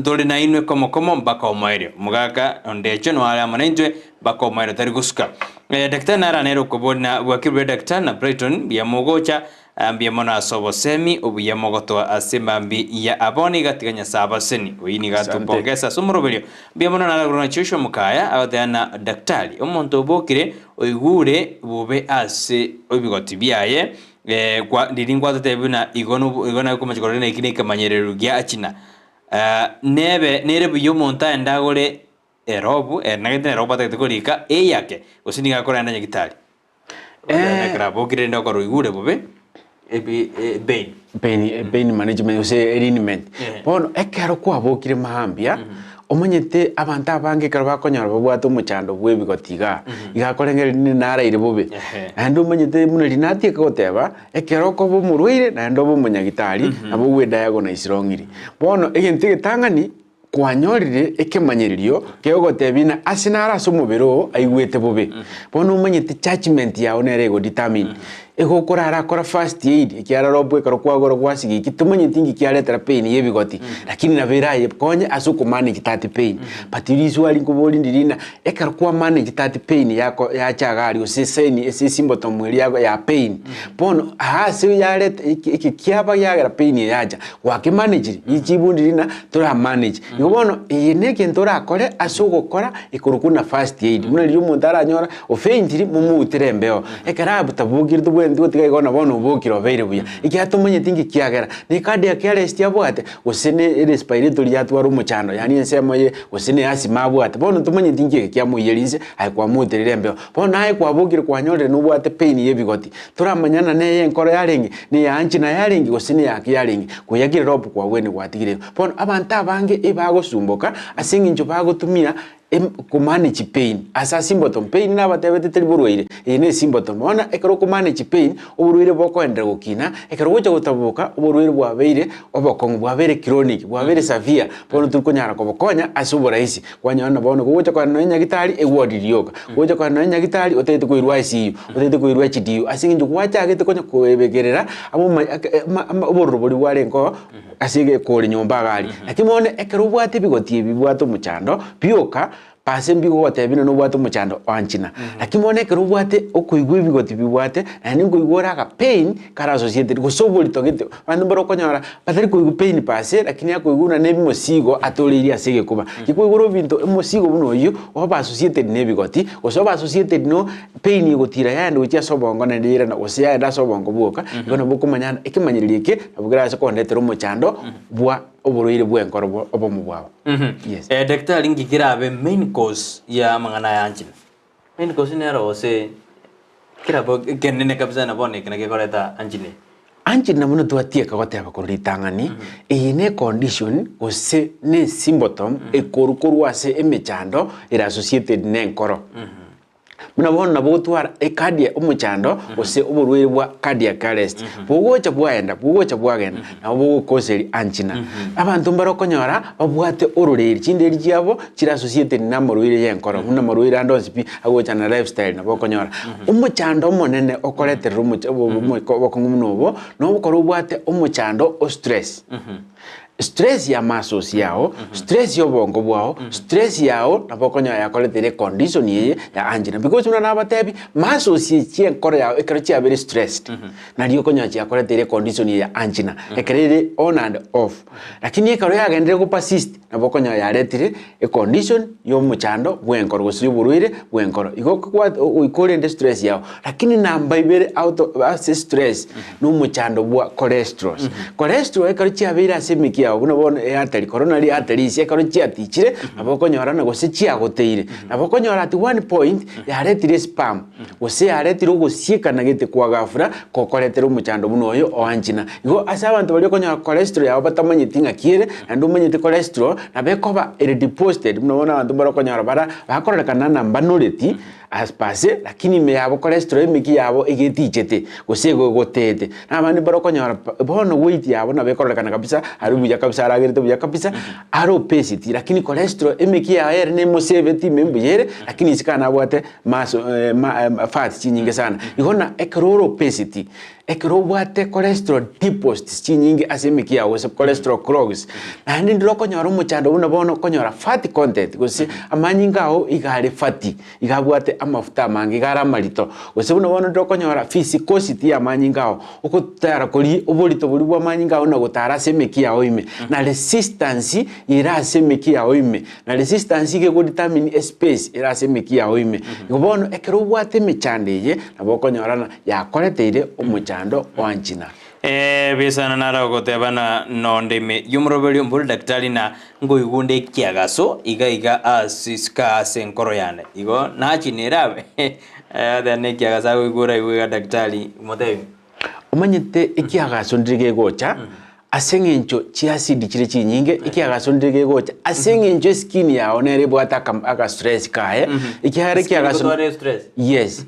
tole na inwe komo mpaka omaire mugaka ondecho no ala manenjwe mpaka omaire tari gusuka daktari nara nero kubona wakirwe daktari na Brighton bya mogocha ambia mona sobo semi obuya mogoto asemambi ya aboni gatiganya sabaseni oyini gatupongesa sumurobelio bya mona nara grona chisho mukaya awadana daktari omonto bokire oigure bube ase obigoti byaye kwa ndilingwa tetebuna igona kuma chikorena ikine kamanyereru gya achina nere buyo monta ndagore erobu nagete roba tetekolika yake usiniga kora ndanya gitari nekra bokire ndo koro igure bobe pain management use alignment bono ekero kwa bokire mahambia omanyete abantu abange karo bakonyora babwato muchando bwebigotiga igakorengere ni nara ire bobe ando omanyete munali natie koteba ekero ko bomurwire na ndo bomunyagitari nabo gwe diagonal strongiri bono egente getangani kwanyorire ekemanyiririo kegotebina asinara somubero aigwete bobe bono omanyete judgment yawo nerego determine ego korara kora first aid kiara robwe karo kwagoro kwasigi kitumenye tingi kialetera pain yebigoti lakini na veraye konye asuko manage that pain but usually ngoboli ndirina ekaro kwa manage that pain yako ya chagari useseni ese symptom mwili yako ya pain bono hasi yaleta ikikiaba yagera pain yaja wake manage ikibundirina tora manage ngobono yeneke ntora kore asuko kora ikurukuna first aid muna liyo mundara nyora ofeintiri mumutirembeo ekara butabugirdo ndi tiga igona bono bokiro beire buya ikiatumenye tingi kiagera ni kadi yakiarest yabwate usene respiratory yatwaro muchano yani ensemo ye usene asima abwate bono tumenye tingi kiamuyerize ai kwa muterembe bono ai kwa bokiro kwanyore no bwate pain yebigoti turamanyana neye enkoro yarengi ni yanchi na yarengi usene yakiyarengi kuyagire robo kwa wene gwatigire bono abantu abange ibagosumboka asingi njo bagotumia ku manage pain asa symptom pain na batebete teri burwaire ine symptom ona ekero ku manage pain uburwaire boko ende gukina ekero gocha gutabuka uburwaire bwabeire obokongu bwabeire chronic bwabeire severe bono tukunyara kobokonya asubura isi kwanyana bono gocha kwa nanya gitari egwodiriyoka gocha kwa nanya gitari otete kuirwa isi otete kuirwa chidiyo asingi kwacha agete konya kuebegerera abo uburuburi bwarenko asige kore nyomba gari lakini mone ekero bwate bigotie bibwato muchando bioka pase mbigo watebina no bwato muchando wanchina lakini mone ekero bwate okuigwe bigoti bibwate na ningo igora ka pain kara associated go soboli togete bandu baro konyara batari kuigu pain pase lakini akuiguna nebi mosigo atoliri asige kuba kikuiguro binto mosigo buno yo oba associated ne bigoti osoba associated no pain igotira yandi uchia sobongo na ndira na osia da sobongo buoka ngono bukumanyana ikimanyirike abugira se kondetero muchando bwa oburoire bwenkoro obo mubwabo. Yes. Daktari ngikira abe main cause ya mangana ya anjina. Main cause ni aro se kira bo genene kabisa na bone kina ke koreta anjine. Anjina muno tuatie ka goteba kuritangani ine condition ose ne symptom ekorukoru ase emechando ira associated nenkoro. Muna bona botwara ekadia umuchando ose uburwire bwa cardiac arrest bugocha bwagenda na bugo koseri anjina abantu barokonyora babwate ururiri chinderi cyabo kira associated na marwire yenkoro muna marwire andosipi agocha na lifestyle na bokonyora umuchando monene okoretera umuchabo no bukoro bwate umuchando o stress stress ya masos yao stress yo bongo bwao stress yao na bokonya ya koletere condition ye ya angina because una na batebi masos ye chien kore ya ekrechi ya very stressed na dio konya ya koletere condition ye ya angina ekrere on and off lakini ekaro ya gendere ko persist na bokonya ya retire e condition yo muchando bwenkoro gosi buruire bwenkoro iko kwa uikore ndi stress yao lakini namba ibere out of stress no muchando bwa cholesterol ekrechi ya very asemiki ya uno bona artery coronary artery ise karo chiatichire nabokonyora na gose chiagoteire nabokonyora at one point ya retire spam gose ya retire gosieka na gete kwa gafura kokoretera umuchando buno oyo oanjina igo asa abantu bali konyora cholesterol ya batamanyitinga kiere ando manyite cholesterol na bekoba ere deposited buno bona abantu bali konyora bara bakoreka na mbanoleti aspase lakini me yabo cholesterol miki yabo egetichete gosego gotete na bandi bali konyora bono weight yabo na bekoreka kabisa arubuya kabisa aragirete buya kabisa aro obesity lakini cholesterol emeki ya air ne mo 70 membuyere lakini sikana bwate maso fat chinyinge sana igona ekroro obesity ekro bwate cholesterol deposits chinyinge asemeki ya wose cholesterol clogs na ndi ndiro konyora muchando buno bono konyora fat content gose amanyingao igare fati igabwate amafuta mangi gara marito gose buno bono ndiro konyora physicality ya manyingao ukutara kuri uburito buri bwa manyingao na gutara semeki ya oime na resistance ira semeki ya oime na resistance ke determine space ira semeki ya oime ibono ekero bwate mechandeye na bokonyorana ya koreteire umuchando wanjina bisana nara gotebana nondeme yumrobeli mbul daktari na ngoigunde kiagaso iga asiska senkoro yane igo na chinerabe adane kiagasa goigura iga daktari motebi umanyite ikiagaso ndirige gocha asengencho chiasidi chire chinyinge ikiagaso ndirige gocha asengencho skin yawo nere bwata aka stress kae ikihare kiagaso yes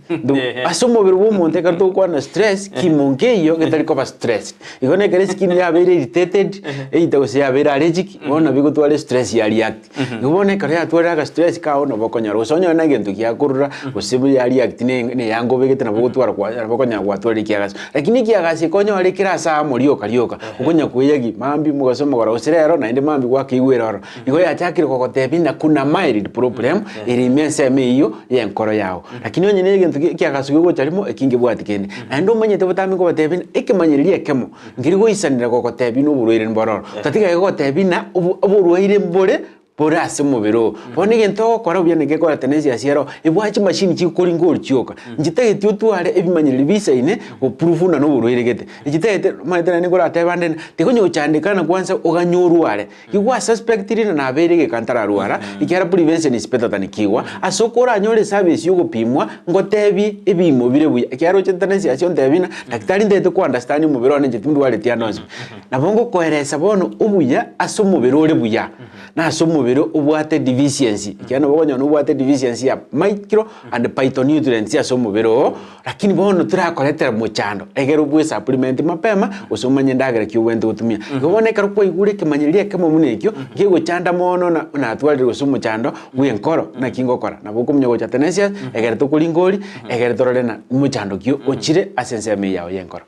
asomo biru monte karto kwa na stress kimongeyo getari kwa stress igone kare skin ya very irritated eita ose ya very allergic ona bigo twale stress ya react igone kare ya twale aka stress ka ona bokonyaro sonyo na gento kiakurura osibu ya react ne yango begete na bogo twara kwa bokonya kwa twale kiagaso lakini kiagaso konyo ale kirasa morioka ukonya kuyegi mambi mugasoma gora osirero na inde mambi kwa kiwero igo ya chakire kokotebina kuna mild problem iri menseme iyo yenkoro yawo lakini onye ne gento kiagaso go charimo ekinge bwatikende na ndo manyete botami ko batebina ikimanyiririe kemo ngirigo isanira kokotebina uburoire mbororo tatiga kokotebina uburoire mbore porase mubiro bone gento kora bya nege kora tenesi asiero ibwachi machine chikori ngori chioka njitege tutware ebimanyiriri bisaine opruvuna no buroire gete njitege maitana ni kora tebande tekonyo chandikana kwanza oganyorware igwa suspect rina na berege kantara ruara ikyara prevention is better than kiwa asokora nyore service yugo pimwa ngotebi ebimo bire buya ikyaro tenesi asio ndebina daktari ndete ko understand mubiro ne jitindu wale tianos na bongo koeresa bono ubuya aso mubiro ole buya na aso omubiri obwate deficiency kiana bogonya no obwate deficiency ya micro and phytonutrients ya omubiri lakini bono turakoretera muchando egero bwe supplement mapema usomanye ndagera kiwente gutumia goboneka ko igure kimanyiria kemo munekyo giguchanda mono na atwalire gusumu chando bwe nkoro na kingokora na bokumnya gocha tenesia egere tokulingori egere torore na muchando kyo ochire asense me yao yenkoro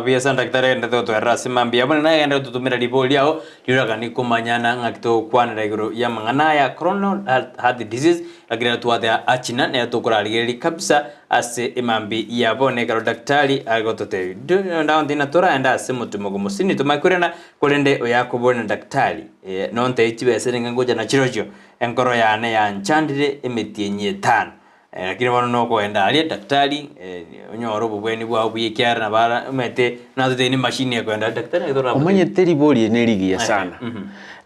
we sanda daktari ndo to rasima mbia bana na ndo tutumira riboli yao liraga ni kumanyana ngakito kwanira iguru ya mangana ya coronal heart disease agira tuwate achina ne tokurarigeri kabisa ase imambi yabone karo daktari agotote ndawo dina tora enda ase mutumogo musini tumakurena kolende oyakubona daktari nonte ichibese ngoja na chirojo enkoro yane ya nchandire emetienye 5 lakini wano noko enda ali daktari onyoro bubweni bwa buyikyara na bara mete nazo ni machine yako enda daktari tora umanye teriboli enerigia sana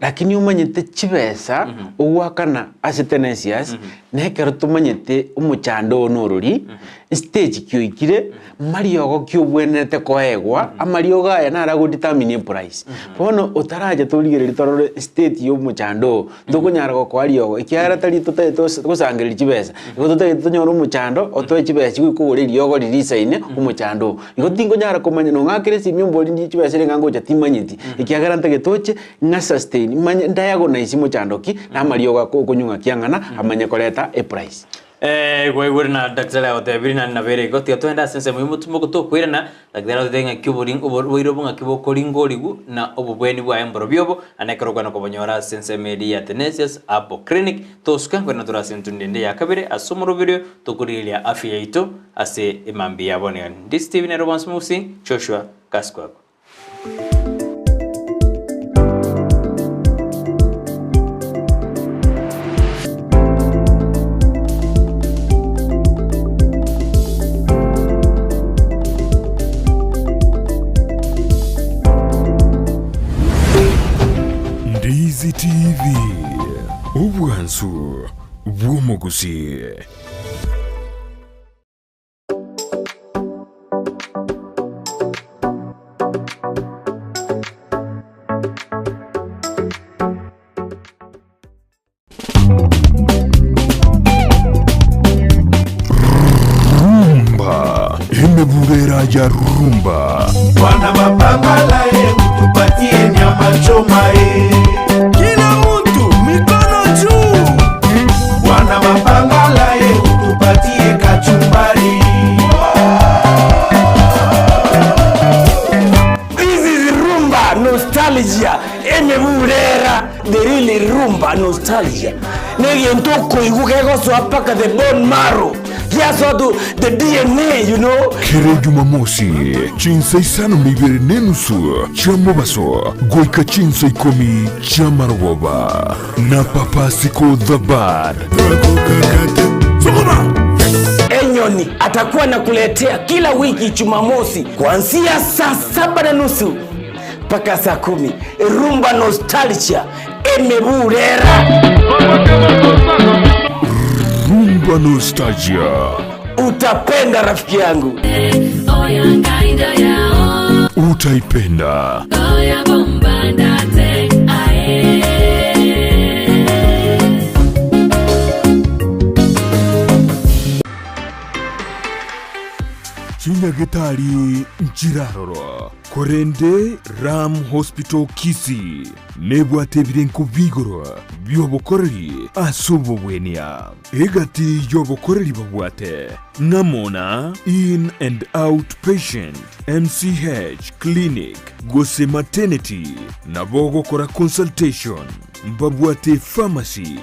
lakini umanyete chibesa uwakana asitenesias nekero tumanyete umuchando onorori stage kyoikire mariogo kyobwenete koegwa amariogo aya nara go determine price bono utaraje turigereri torore state yo muchando ndukunyara go kwaliogo ikyara tari tusangereri chibesa igotote tunyoro muchando otoe chibesa kwikugoreri yogo ririsaine umuchando igotingo nyara komanya no ngakire simyombo ndi chibesa rengango chatimanyiti ikyagara ntagetoche nga sustain manya diagonise muchandoki na mariogo kunyunga kyangana amanya koleta a price gwe na daktari otebirina na vere goti atwenda sense muhimu tumuko to kwirana daktari otenga kyuburing obwiro bunga kibokoringo ligu na obubweni bwa embro byobo anekorwa na kobonyora sense media tenesius apo clinic to skango na tura sentundende ya kabire asomoro video to kurilia afya ito ase imambi yabone ndi Steven Robans Musi Joshua Kaskwako. Ndizi TV Ubwansu Gusii. Rumba imebubera ya rumba Wana mapambala tupatie nyama choma kila mtu mikono juu. Wana mapambala tupatie kachumbari. This is rumba nostalgia emebulera the really rumba nostalgia negi ntoko igukego swapaka the bone marrow. Yes, the DNA, you know. Kere Jumamosi, chinsai sano mibere nenusu, chamobaso, goika chinsai komi, chamarwoba, na papasiko the bad. Enyoni atakuwa nakuletea kila wiki Jumamosi kuanzia saa 7:30 mpaka saa 10. Rumba nostalgia emebulera. Rumba nostalgia. Utapenda rafiki yangu. Utaipenda. Chinyagetari Njiraroro Korende Ram Hospital Kisii nebwate birenko bigoro byobokoreri asobobwenia egati yobokoreri babwate namona in and out patient MCH clinic Gusii maternity nabogokora consultation mbabwate pharmacy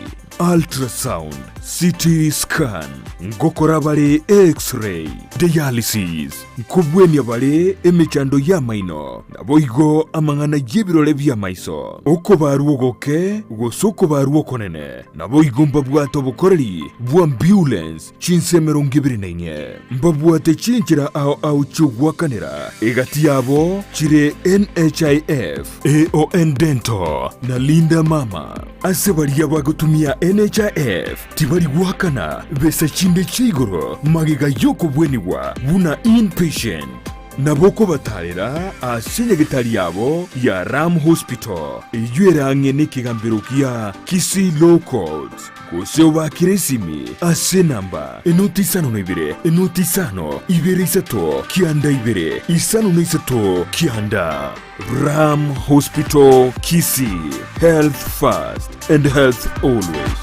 ultrasound CT scan ngokora bale x-ray dialysis nkubwenia bale emechando ya maino naboigo amangana yebirole bya maiso uko baruogoke gosoko baruokonene naboigo mbabwate obukoreri bwa ambulance chinsemero ngibirinainye mbabwate chinjira au chugwakanira egati yabo chire NHIF AON dental na Linda mama asebaria bagotumia NHIF tibari guhakana besa chinde chigoro magiga yoko bweniwa buna inpatient naboko batarera ase nyagitari yabo ya Ram Hospital ijwerang'e n'ekigambiro kia Kisii Low Cost gose obakire esimi ase namba 052 kianda 2 kianda. Ram Hospital Kisii, health first and health always.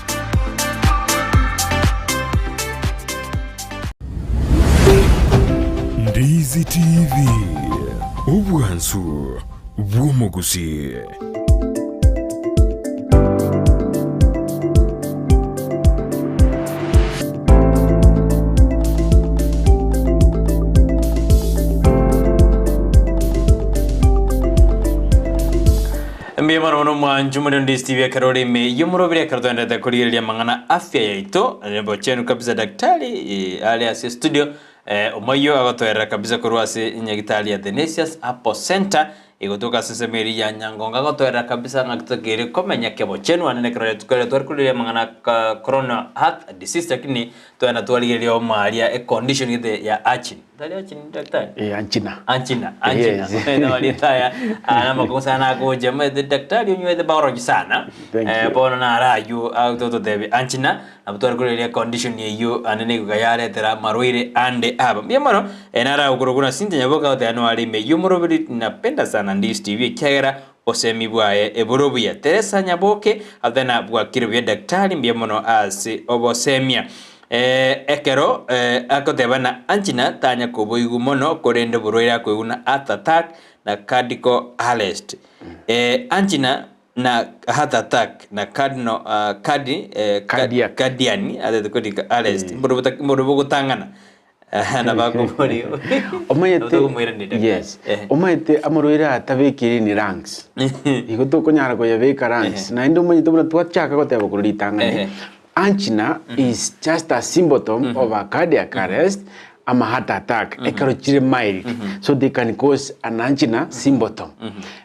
Ndizi TV, obwansu bw'omugusi. Mbiemano mwanju muri Ndizi TV akarori me yumurobire akarwenda kurigereria mangana afya yaito nebo chenu kabisa daktari ali asi studio umayo agotwera kabisa kurwase nyagitali ya Denesius Apple Center igotoka sesemeri ya Nyangonga agotwera kabisa ngakitogere komenya kebo chenu anene kare tukare twarkuliria mangana corona heart disease lakini twana twaligeria omaria condition ide ya achin tali achin daktari anchina na walitaya ana makosa na goje me daktari unywede biology sana bona na rayu autoto debe anchina abutwarkuliria condition yeyo anene kugayare tera marwire ande aba biamaro enara ukuruguna sinte nyaboka otano ali me yumurobiri napenda sana Ndizi TV kyagera osemi bwaye eborobuya Teresa Nyaboke athena bwakire bya daktari mbiamono ase obosemia ekero akotebana anchina tanya kuboigu mono korende burwira kweguna heart attack na cardiac arrest anchina na heart attack na cardiac arrest mborubo gutangana na bakubori yes omaite amurwira atabekiri ni ranks igoto konyara ko yabeka ranks na ndo mwenye tubona twachaka goteba kuritangana angina is just a symptom of a cardiac arrest ama heart attack ekarochire mild so they can cause an angina symptom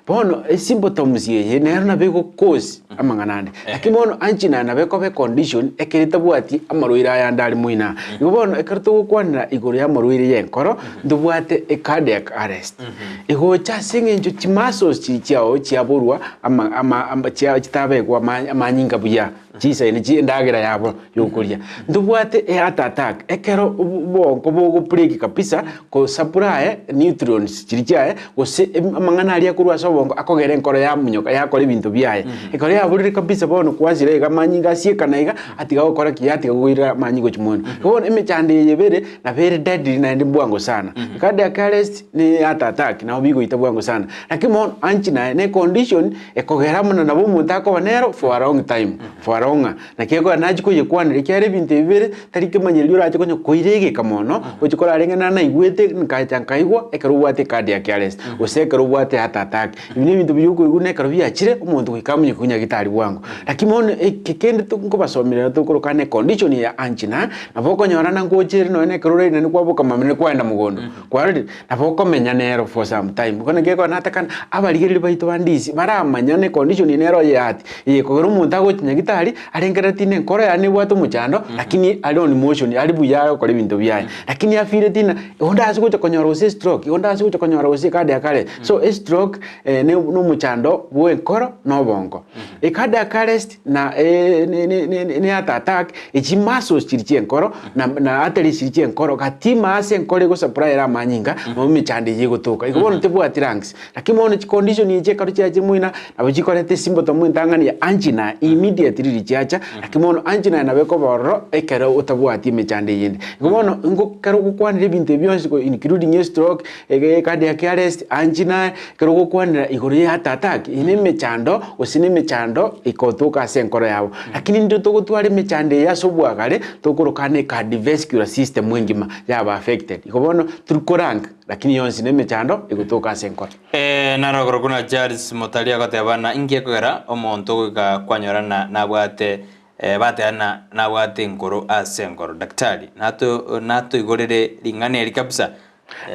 bono symptoms ye na beko cause amanganande lakini bono angina na beko be condition ekerita bwati amarwira ya ndali muina bono ekarto gukwanira igoro ya marwira yenkoro ndubwate a cardiac arrest ego cha singenjo chimasos chichao chiaburwa ama chia chitabegwa amanyinga buya chisa ni ndagira yabo yokuria ndubwate heart attack ekero bongo bogo break kabisa ko supply neutrons chirichae gose amangana ali akurwa sobongo akogere nkoro ya munyoka yakora ibintu byaye ekore yaburire kabisa bono kwazire gamanyinga siekana iga atiga gukora kiyati gugwira manyingo chimono bono emechande yebere na very deadly na ndi bwango sana cardiac arrest ni heart attack na obigo itabwango sana lakini mon angina ne condition ekogera muna nabo mutako banero for a long time na kego anajiko yekwanire kyare binte bibere tarike manyeri uraje konyo koirege kamono ukikora arengana na igwete nkaigwa ekarubwate cardiac arrest usekarubwate heart attack ibini bintu byuko igune karubiyakire umuntu kwikamunye kunya gitari bwangu lakini mon kekende tuko basomera tukorokane condition ya angina naboko nyorana ngojere no ene karure ne kwaboka mamene kwenda mugondo kwaridi naboko menya nero for some time kone kego natakana abaligeri baito bandisi baramanya ne condition nero yati yekogero umuntu agotinya gitari arengera tine nkoro yani bwato muchando lakini ali on emotion ali buya ko bintu byaye lakini afire tina onda asikucha konyora ose stroke onda asikucha konyora ose cardiac arrest so stroke ne no muchando bwe nkoro no bongo cardiac arrest na ne heart attack echimaso chiriche nkoro na ateri chiriche nkoro katima ase nkoro go supply ra manyinga mu michande yigotoka ikobona tebu atiranks lakini ono condition yiche karucha chimuina abuchikorete symptom mwintangani ya angina immediately richacha akimono angina na beko borro ekero utabwati mechande yindi ngomono ngo karo gukwanira bintu byonse ko including stroke cardiac arrest angina karo gukwanira igori heart attack ine mechando usine mechando ikotoka senkoro yabo lakini ndo togutware mechande yasobwagare tokorokane cardiovascular system mwingima yaba affected ikobono turkorang lakini yonse ne mechando ikotoka senkoro narogoro kuna Charles Motalia gotebana ingie kugera omonto ga kwanyorana na bwate bateana na bwate nkoro ase nkoro daktari nato igorere lingane eri kabisa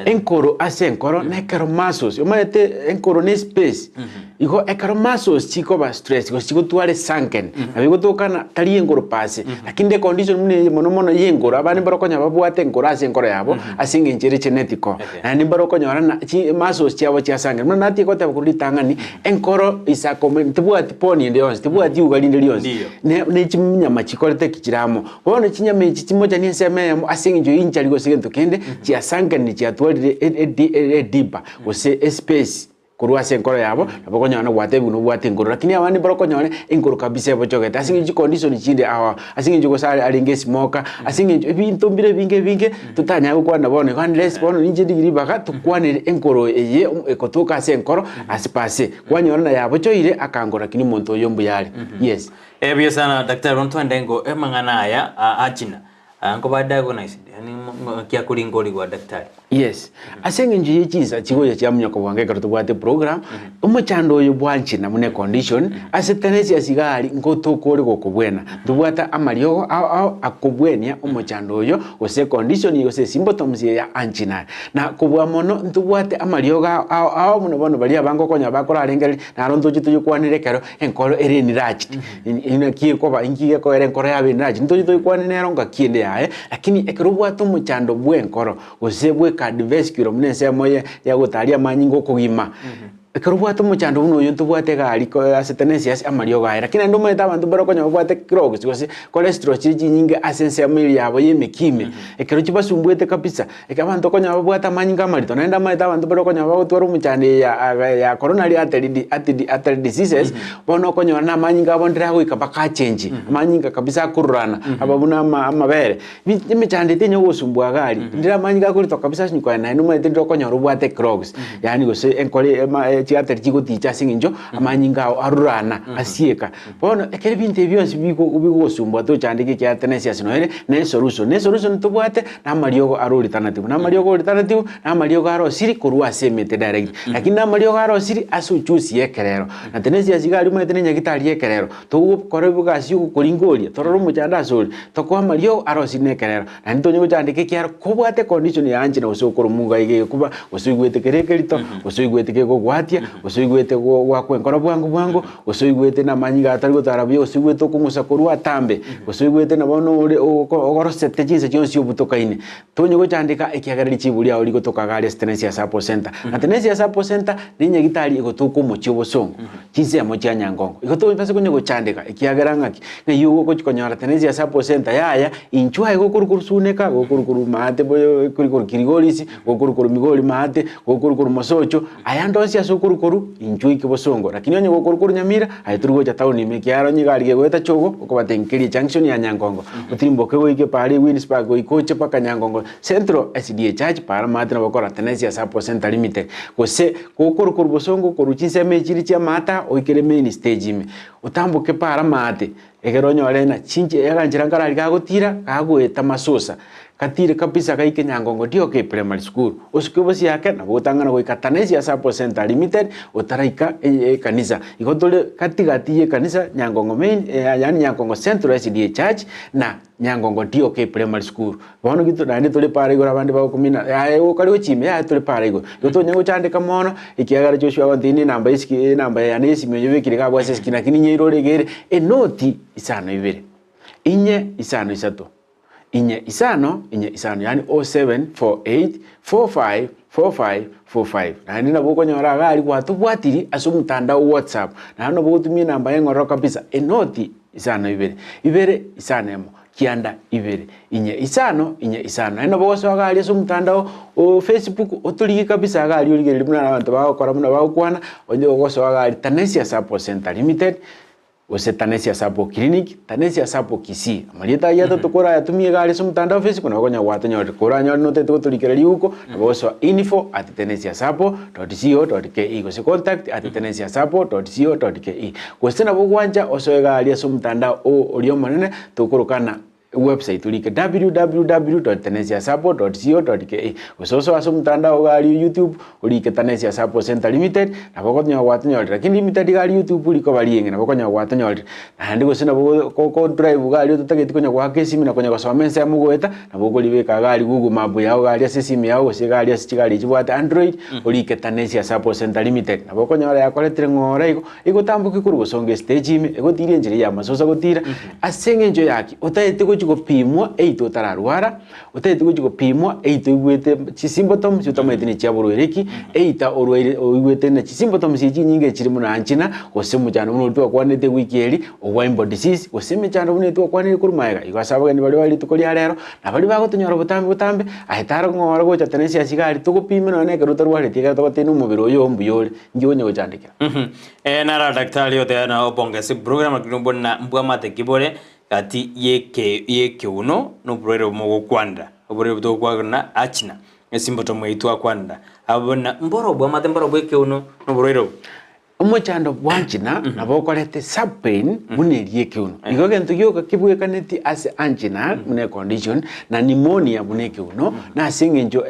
enkoro ase enkoro nekero muscles omaete enkoro ne space igo ekero muscles chiko ba stress go chiko tware sunken abigo tokana tari enkoro pase lakini de condition mune mono yengoro abani barokonya babwate enkoro ase enkoro yabo asinge inchere genetico na ni barokonya na muscles chabo chia sunken muna nati kote bakulitangani enkoro isa comment tubwati poni ndio tubwati ugali ndio ne chinyama chikorete kichiramo bona chinyama chichimoja ni sema asinge njo inchali go sigento kende chia sunken chia tware ediba ose space kurwa senkoro yabo nabokonya na gwate buno bwate ngoro lakini abandi barokonya engoro kabisa bochogeta asingi condition chinde awa asingi go sare alinge smoker asingi ibintu mbire binge tutanya gukwa nabone kandi less bono ninje digiri baka tukwanire enkoro eye ekotoka senkoro asipase kwanyora na yabo choire akangora kini monto yombu yale yes ebye sana daktari ontwendengo emangana aya achina anko badago nice yani kia kulingoli kwa daktari yes asenga nje chiza chigoya chamnya ko wange karuto bwate program umuchando yo bwanchi na mune condition asetenesi asigari ngoto kore go kubwena tubwata amariogo au akubwenia umuchando yo ose condition yo se symptoms ya anchina na kubwa mono tubwate amariogo au muno bono bali abango konya bakora arengeri na ronto chitu yukwanire kero enkoro ere ni rachi ina kie ko ba ingie ko ere enkoro ya be rachi nto chitu yukwanire ronga kiende yae lakini ekero bwatu umuchando bwenkoro ose bwe cardiovascular munese moye ya gutaria manyingo kugima Kerubwate muchando uno yuntu bwate gali ko asetenesias amalio gaira lakini ndo meta abantu barokonya bwate krogs gose cholesterol chiji nyinge asense amili yabo yemekime ekeruchi basumbwete kabisa ekabantu konya bwata manyinga malito naenda meta abantu barokonya bagutwara muchande ya coronary artery diseases bono konya na manyinga bondira go ikabaka change manyinga kabisa kururana ababuna amabere michande tinyo gosumbwa gali ndira manyinga kulito kabisa nyikwa na ndo meta ndo konya bwate krogs yani gose enkole chiate chigo ticha singinjo amanyinga arurana asieka bono ekere binte byonse bigo sumbwa to chandike kya tenesia sinoere ne solution to bwate na mariogo aro alternative na mariogo aro siri kurwa semete direct lakini na mariogo aro siri asu choose yekerero na tenesia sigali mu tenenya gitari yekerero to korebuga siku kulingolia tororo muchanda soli to kwa mariogo aro sinekerero na nto nyo chandike kya ko bwate condition ya anjina usokoro munga ige kuba usugwete kerekerito usugwete ke gwati usuigwete gwakwe nkora bwangu usuigwete na manyiga atari gotarabye usuigwete kumusa kurwa tambe usuigwete na bono uri ogorosete jinse jonsi obutokaine tonyo go chandika ekiagariri chibuli aho ligotoka gari Tenesia Support Center na Tenesia Support Center ninya gitari igotuko mu chibosongo jinse ya mochi anyangongo igoto mpase kunyo go chandika ekiagarangaki na yugo ko chikonyara Tenesia Support Center yaya inchwa igokuru suneka gokuru mate boyo kuri kirigolisi gokuru migoli mate gokuru mosocho ayandonsi asukuru injui kibosongo lakini onye gokuru Nyamira aiturugo cha town imekiaro nyigali gegweta chogo ukobatenkiri junction ya Nyangongo utimbo kego ike pali Winspark go ikoche paka Nyangongo Central SDA Church para mate na bokora Tenesia Support Center Limited kose gokuru bosongo koruchinse mechiri cha mata oikere main stage ime utambuke para mate egeronyo arena chinje yaganjira ngarari gagutira gagweta masosa katire kabisa kaike Nyangongo dio ke primary school usukibosi yake na botangana go Tenesia Support Center Limited utaraika kanisa igotole katigatiye kanisa Nyangongo main yani Nyangongo Central SDA Church na Nyangongo dio ke primary school bono gitu nani tole pare go abandi ba kumina ayo kali ochime ya tole pare go goto nyango chande kamono ikiagara Joshua wantini namba iski namba ya nesi myowe kirika bwase skina kini nyiro regere enoti isano ibere inye isano isato inye isano yani 0748454545 na ndina boko nyora gali kwa tubwatiri asumutanda WhatsApp na hano boko tumie namba yengoro kabisa enoti isano ibere isanemo kianda ibere inye isano hano boko so gali asumutanda Facebook otuliki kabisa gali uligere limuna abantu bakora muna bakwana onye boko so gali Tenesia Support Center Limited ose Tenesia Support Clinic Tenesia Support Kisii amalita yato tokora yatumie gali sumutanda Facebook na gonya watanyo kora nyo note tulikere yuko na boso info@tenesiasupport.co.ke go se contact @tenesiasupport.co.ke kwesena bugwanja oso gali sumutanda olio manene tokorokana website ulike www.tanesiasupport.co.ke usoso aso mtandao gali YouTube ulike Tanesia Support Center Limited na bokonya watanyo lakini limited gali YouTube uliko balienge na bokonya watanyo na ndi gusina ko drive gali tutageti konya kwa kesimi na konya kwa somense ya mugweta na bokoliweka gali Google Map yao gali asisimi yao gose gali asichigali chibwate Android ulike Tanesia Support Center Limited na bokonya wala yakoletre ngora iko tambuki kuru gusonge stage ime ego tiri njiri ya masosa gutira asenge njo yaki utayete gupimwa eito tararwara utayete gupimwa eito igwete chisimbotom chutamete ni chaburwereki eita orwere igwete na chisimbotom siji nyinge chiri muna anchina gose mujana muno twa kwanete wikeli owimbo disease gose mechando muno twa kwanete kurumaega igwasabaga ni bali tukoli harero na bali bagotunyora butambe ahitara ngora gocha Tanesia sigari tugupime none keruta rware tiga tugotene umubiro yo mbuyore ngibonye gocandikira nara daktari yote na obongesi program kinobona mbwamate kibore kati yeke uno no brero mo kwanda obore buto kwagna achina esimboto mweitwa kwanda abona mboro bwamate mboro bweke uno no brero umuchando bwanchina nabokorete subpain bunerie kiuno igogento gyoka kibwekaneti as angina mune condition na pneumonia buneke uno na singenjo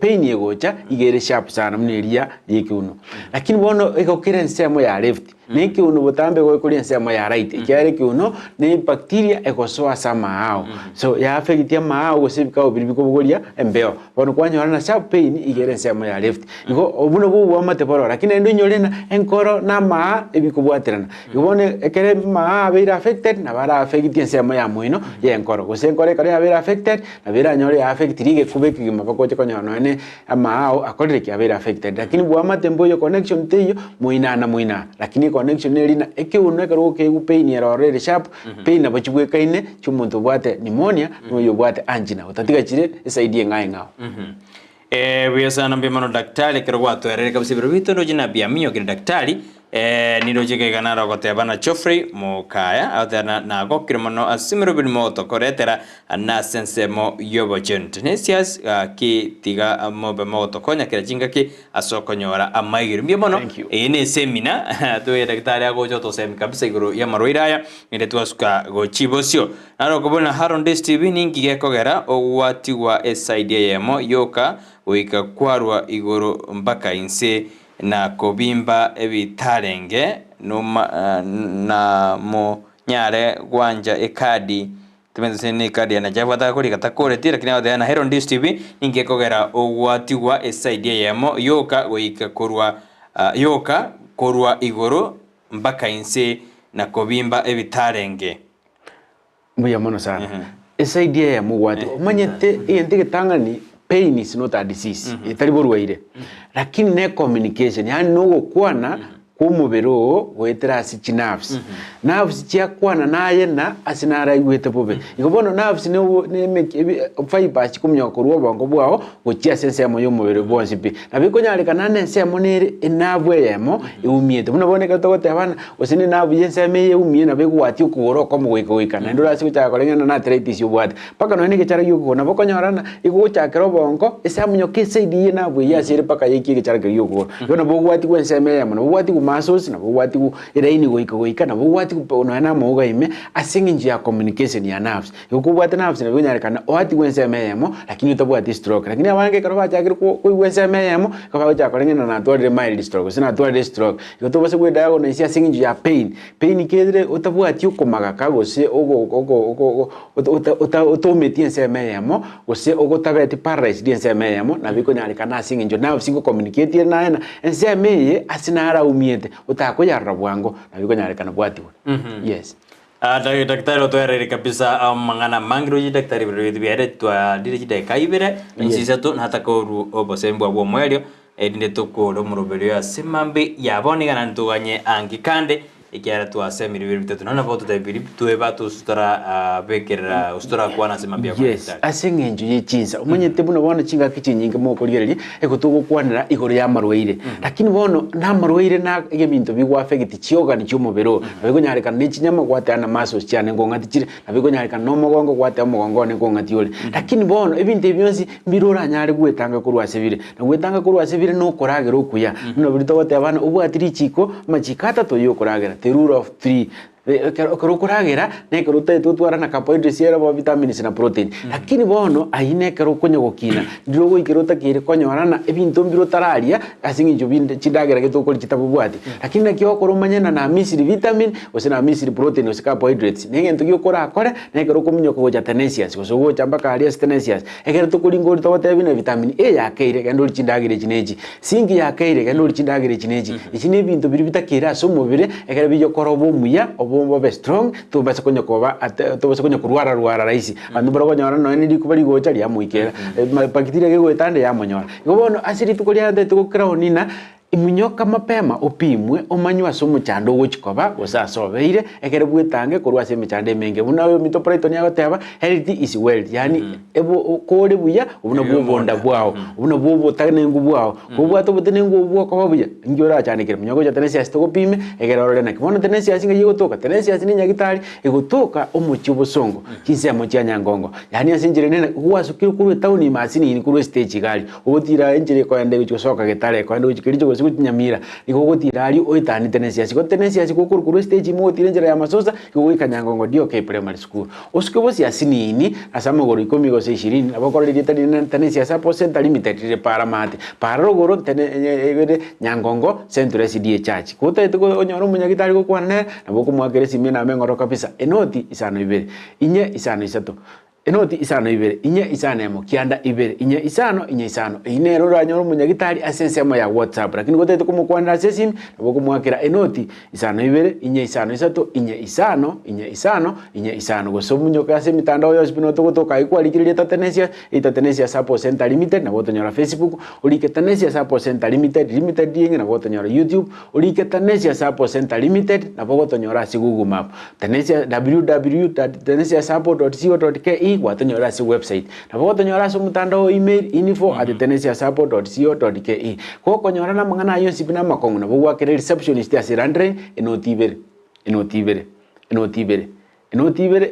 pain yegocha igere sharp sana muneria yekiuno lakini bono egokire nsemo ya left neki uno botambe gokuri nsemo ya right ikyare kiuno ne bacteria egosoa sama hao so ya affectia mao gosibika obiribiko bugoria embeo bono kwanyora na sharp pain igere nsemo ya left igo obuno bubu amate boro lakini endo nyorena enkoro na maa ebikubwaterana ibone ekere maa beira affected na bara affected nsemo ya mwino ye enkoro gose enkoro kare abira affected na bira nyore affected ige kubeki gimabakoche konyono ene maa akorere ki abira affected lakini bwamate mboyo connection teyo muina lakini connection elina ekiuno karo ke pain ya rore sharp pain na bachibwe kaine chumuntu bwate pneumonia no yo bwate angina utatiga chire esaidie ngai ngao biasa nambi mano daktari kero watu erere kabisa birubito no jina bia minyo kiri daktari niro jike ganara kote bana Chofrey mokaya atana na gokire mano asimiro bilmo to koretera na sense mo yobo gent nesias ki tiga mo be mo to konya kira jinga ki asokonyora amaigir mbi mono ene semina to daktari ago joto sem kabisa iguru ya maroiraya inde tuasuka go chibosio naro kobona Haron Days TV ningi gekogera owati wa SIDA yemo yoka wika kwarwa iguru mpaka inse na kobimba ebitarenge na mo nyare gwanja ekadi tumenze ne kadi na javata kuri katakore tira kina na Haron Days TV ninge kogera owati wa SIDA yemo yoka wika korwa iguru mpaka inse na kobimba ebitarenge muya mono sana SIDA yemo wati manyete yente tangani pain is not a disease itari borwaire lakini ne communication yani no gukwana kumubero gwetera si nerves nerves cia kwana naye na asinara igwete bobe igobono nerves ne fibers kumnya korwo bongo bwao gucia sense mo yo mubero bonsi bi nabikonya reka nane semo nere enabwe yemo iumiete buno boneka togote abana osini nabu yense me yeumie na begwati ukugoro komo gwika na ndura siku cha kolengana na arthritis yobwate paka no ne gichara yuko na bokonya rana igucha kero bongo esamunyo kisaidie nabu yasire paka yiki gichara yuko yona bogwati gwense me yemo no bogwati muscles na bogwati iraini goika na bogwati kuona na moga ime asingi ya communication ya nerves yokubwata nerves na binyarikana owati gwense meyemo lakini utabwati stroke lakini abange karo bachakira ku gwense meyemo kaba chakolengena na twade mild stroke sina twade stroke yotobase gwe diagnose asingi ya pain kedre utabwati ukomaga kagose ogo utometie semeyemo gose ogo tabeti paralysis diense meyemo na biko nyarikana asingi nerves go communicate na ensemeye asinara umiete utakoyarra bwango na biko nyarekana bwatiwe yes daktari otwerere kabisa mangana mangiro ji daktari bire twa dire ji kaibere nsisa to hata ko obosembo abo mwelio edinde to ko lo murobelio ya simambe yaboni kana ntuganye angikande ikiara tu asemiri bire bitatu nana boto da bire tueba tu sutara bekera ustora kwa na simambe kwa yes asengenjo yichinsa umenyete buno bona chinga kichinyinga mo koliereri ekutugo kwanira igoro ya marwaire lakini bono na marwaire na gebinto bigwa affect chioga ni chumubero bigo nyareka ni chinyama kwatana maso cyane ngongati chire nabigo nyareka no mugongo kwata mugongo ne ngongati yole lakini bono ebintu byonsi mbirora nyare gwetanga kurwasebire na gwetanga kurwasebire no koragero kuya no birito bote abana ubwatiri chiko machikata to yo koragera the rule of 3 kuragera ne kurute tutwara na carbohydrates era bo vitamins na protein lakini bono aine kero konyo gokina ndiro goikiruta kire konyorana ebintu mbiro tararia asingi jubinde chidagera getokori kitabubwati lakini nakyo koromanyana na misiri vitamin osina misiri protein osika carbohydrates ne ngento gyokora akore ne kero komunyo koja tenacious gosogo chamba karia tenacious egere tokuringo tobote bina vitamin A yakeire kendo chidagere chineji singi yakeire kendo chidagere chineji ichine bintu biri bitakira so mubire egere biyo korobo muya obombo be strong to basa konyo koba to basa konyo kurwara raisi andu baro konyora no ni dikubali gocha ya muikera pakitire ge gwetande ya monyora igobono asiri tukoria nde tukukira onina imunyoka mapema upimwe omanywa somo chando gochikoba gosasobeire egere bwetange korwa seme chande menge bunawe mito Brighton yagoteba health is wealth yani ebo kore buya ubuna bwobonda bwao ubuna bwobo tane ngubwao kubwa to butene ngubwo ko babuya ngiora cyane kire munyogo jatenesi asito pime egere orore na kibono tenesi asinga yigotoka tenesi asini nyagitari igotoka omuchi obosongo kinse amochi anyangongo yani asinjire nene gwasukire kurwe town masini ni kurwe stage gali ogotira enjire ko ende bichosoka getare ko ende bichikiricho Nyamira igogotira ari oitani tenesi gukuru stage mo tirenjera ya masosa igoikanyangongo dio ke primary school oskebo sia sinini asamogoro 10 abakora lita tenesi sapo center limited re paramate parogoro tene nyangongo central CDA church kota to onyoro munyagitari go kwane naboko mwakere simye na mengoro kabisa enoti isano ibere inye isano isato enoti isano ibere inye isano emo kianda ibere inye isano ine rora nyoro munyagitari asensemo ya WhatsApp lakini gote kumukwana sesim naboko mwakira enoti isano ibere inye isano isato inye isano goso munyoka se mitandao yo spino to gotoka ikwalikirie tatenesia support center limited na boto nyora Facebook ulike tanesia support center limited dingi na boto nyora YouTube ulike tanesia support center limited na boto nyora si Google Map tanesia www.tenesiasupport.co.ke watonyora si website na watonyora so mutandao email info@tenesiasupport.co.ke ko konyora na mangana yo sipina makongo na bwa kere receptionist asirandre enotibere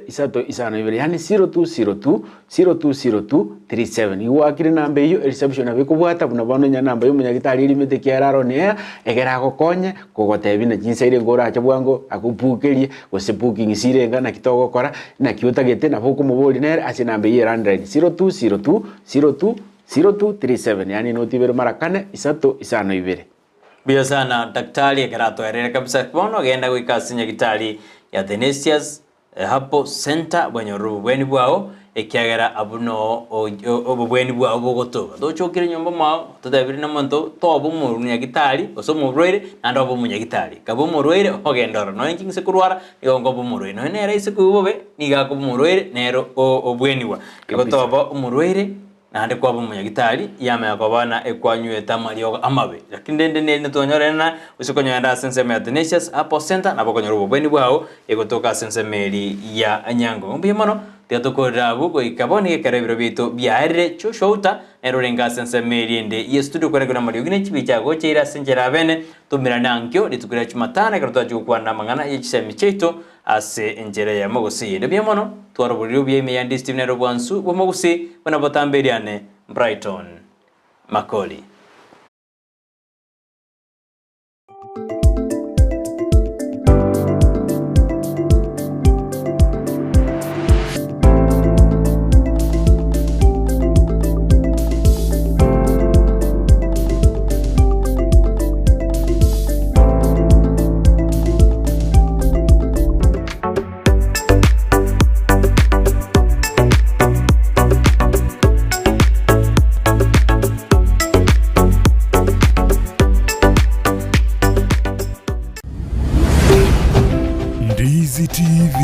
isato isano ibere yani 0202 iwakire namba iyo reception abikubwata buna bano nya namba yo munyagitari limite kiararo ne egera gokonye kogotebi na jinsaire ngora acha bwango akupukerie gose booking sirenga na kitogo kora na kiuta gete na boko muboli ne ase namba iyo 0202 yani notibere marakane isato isano ibere bia sana daktari egerato erere kabisa bono genda gwikasi nyagitari ya Tenesias hapo center banyoru bweni bwao ekiagera abuno obubweni bwao bogotoka dochokire nyomba mao todabiri na monto tobo mu nyagitari osomo roire nando bo munyagitari kabo mu roire ogendoro no inking se kurwara igongo bo mu roire no nera ise kubobe niga ko mu roire nero obweni bwa igotoba mu roire nande kwa munyagitari yama yakobana ekwanywe tamalio amabe lakini ndende ne tonyorena usikonyoenda sense me Tenesias hapo center na bokonyoro bobweni bwao egotoka sense meri ya Anyango mbiyamano teatokora bugo ikaboni kerebiro bito biare chushouta erorenga sense meri ende yestudio kore kuna mario gine chibicha gochira senjera bene tumira nankyo litukira chumatana karotwa chukwa na mangana yichisemi cheito ase enjere ya Gusii ndiyamano twarobuliro byeme ya Ndizi nero bwansu bo Gusii bana batamberiane Brighton Makori. Ndizi TV.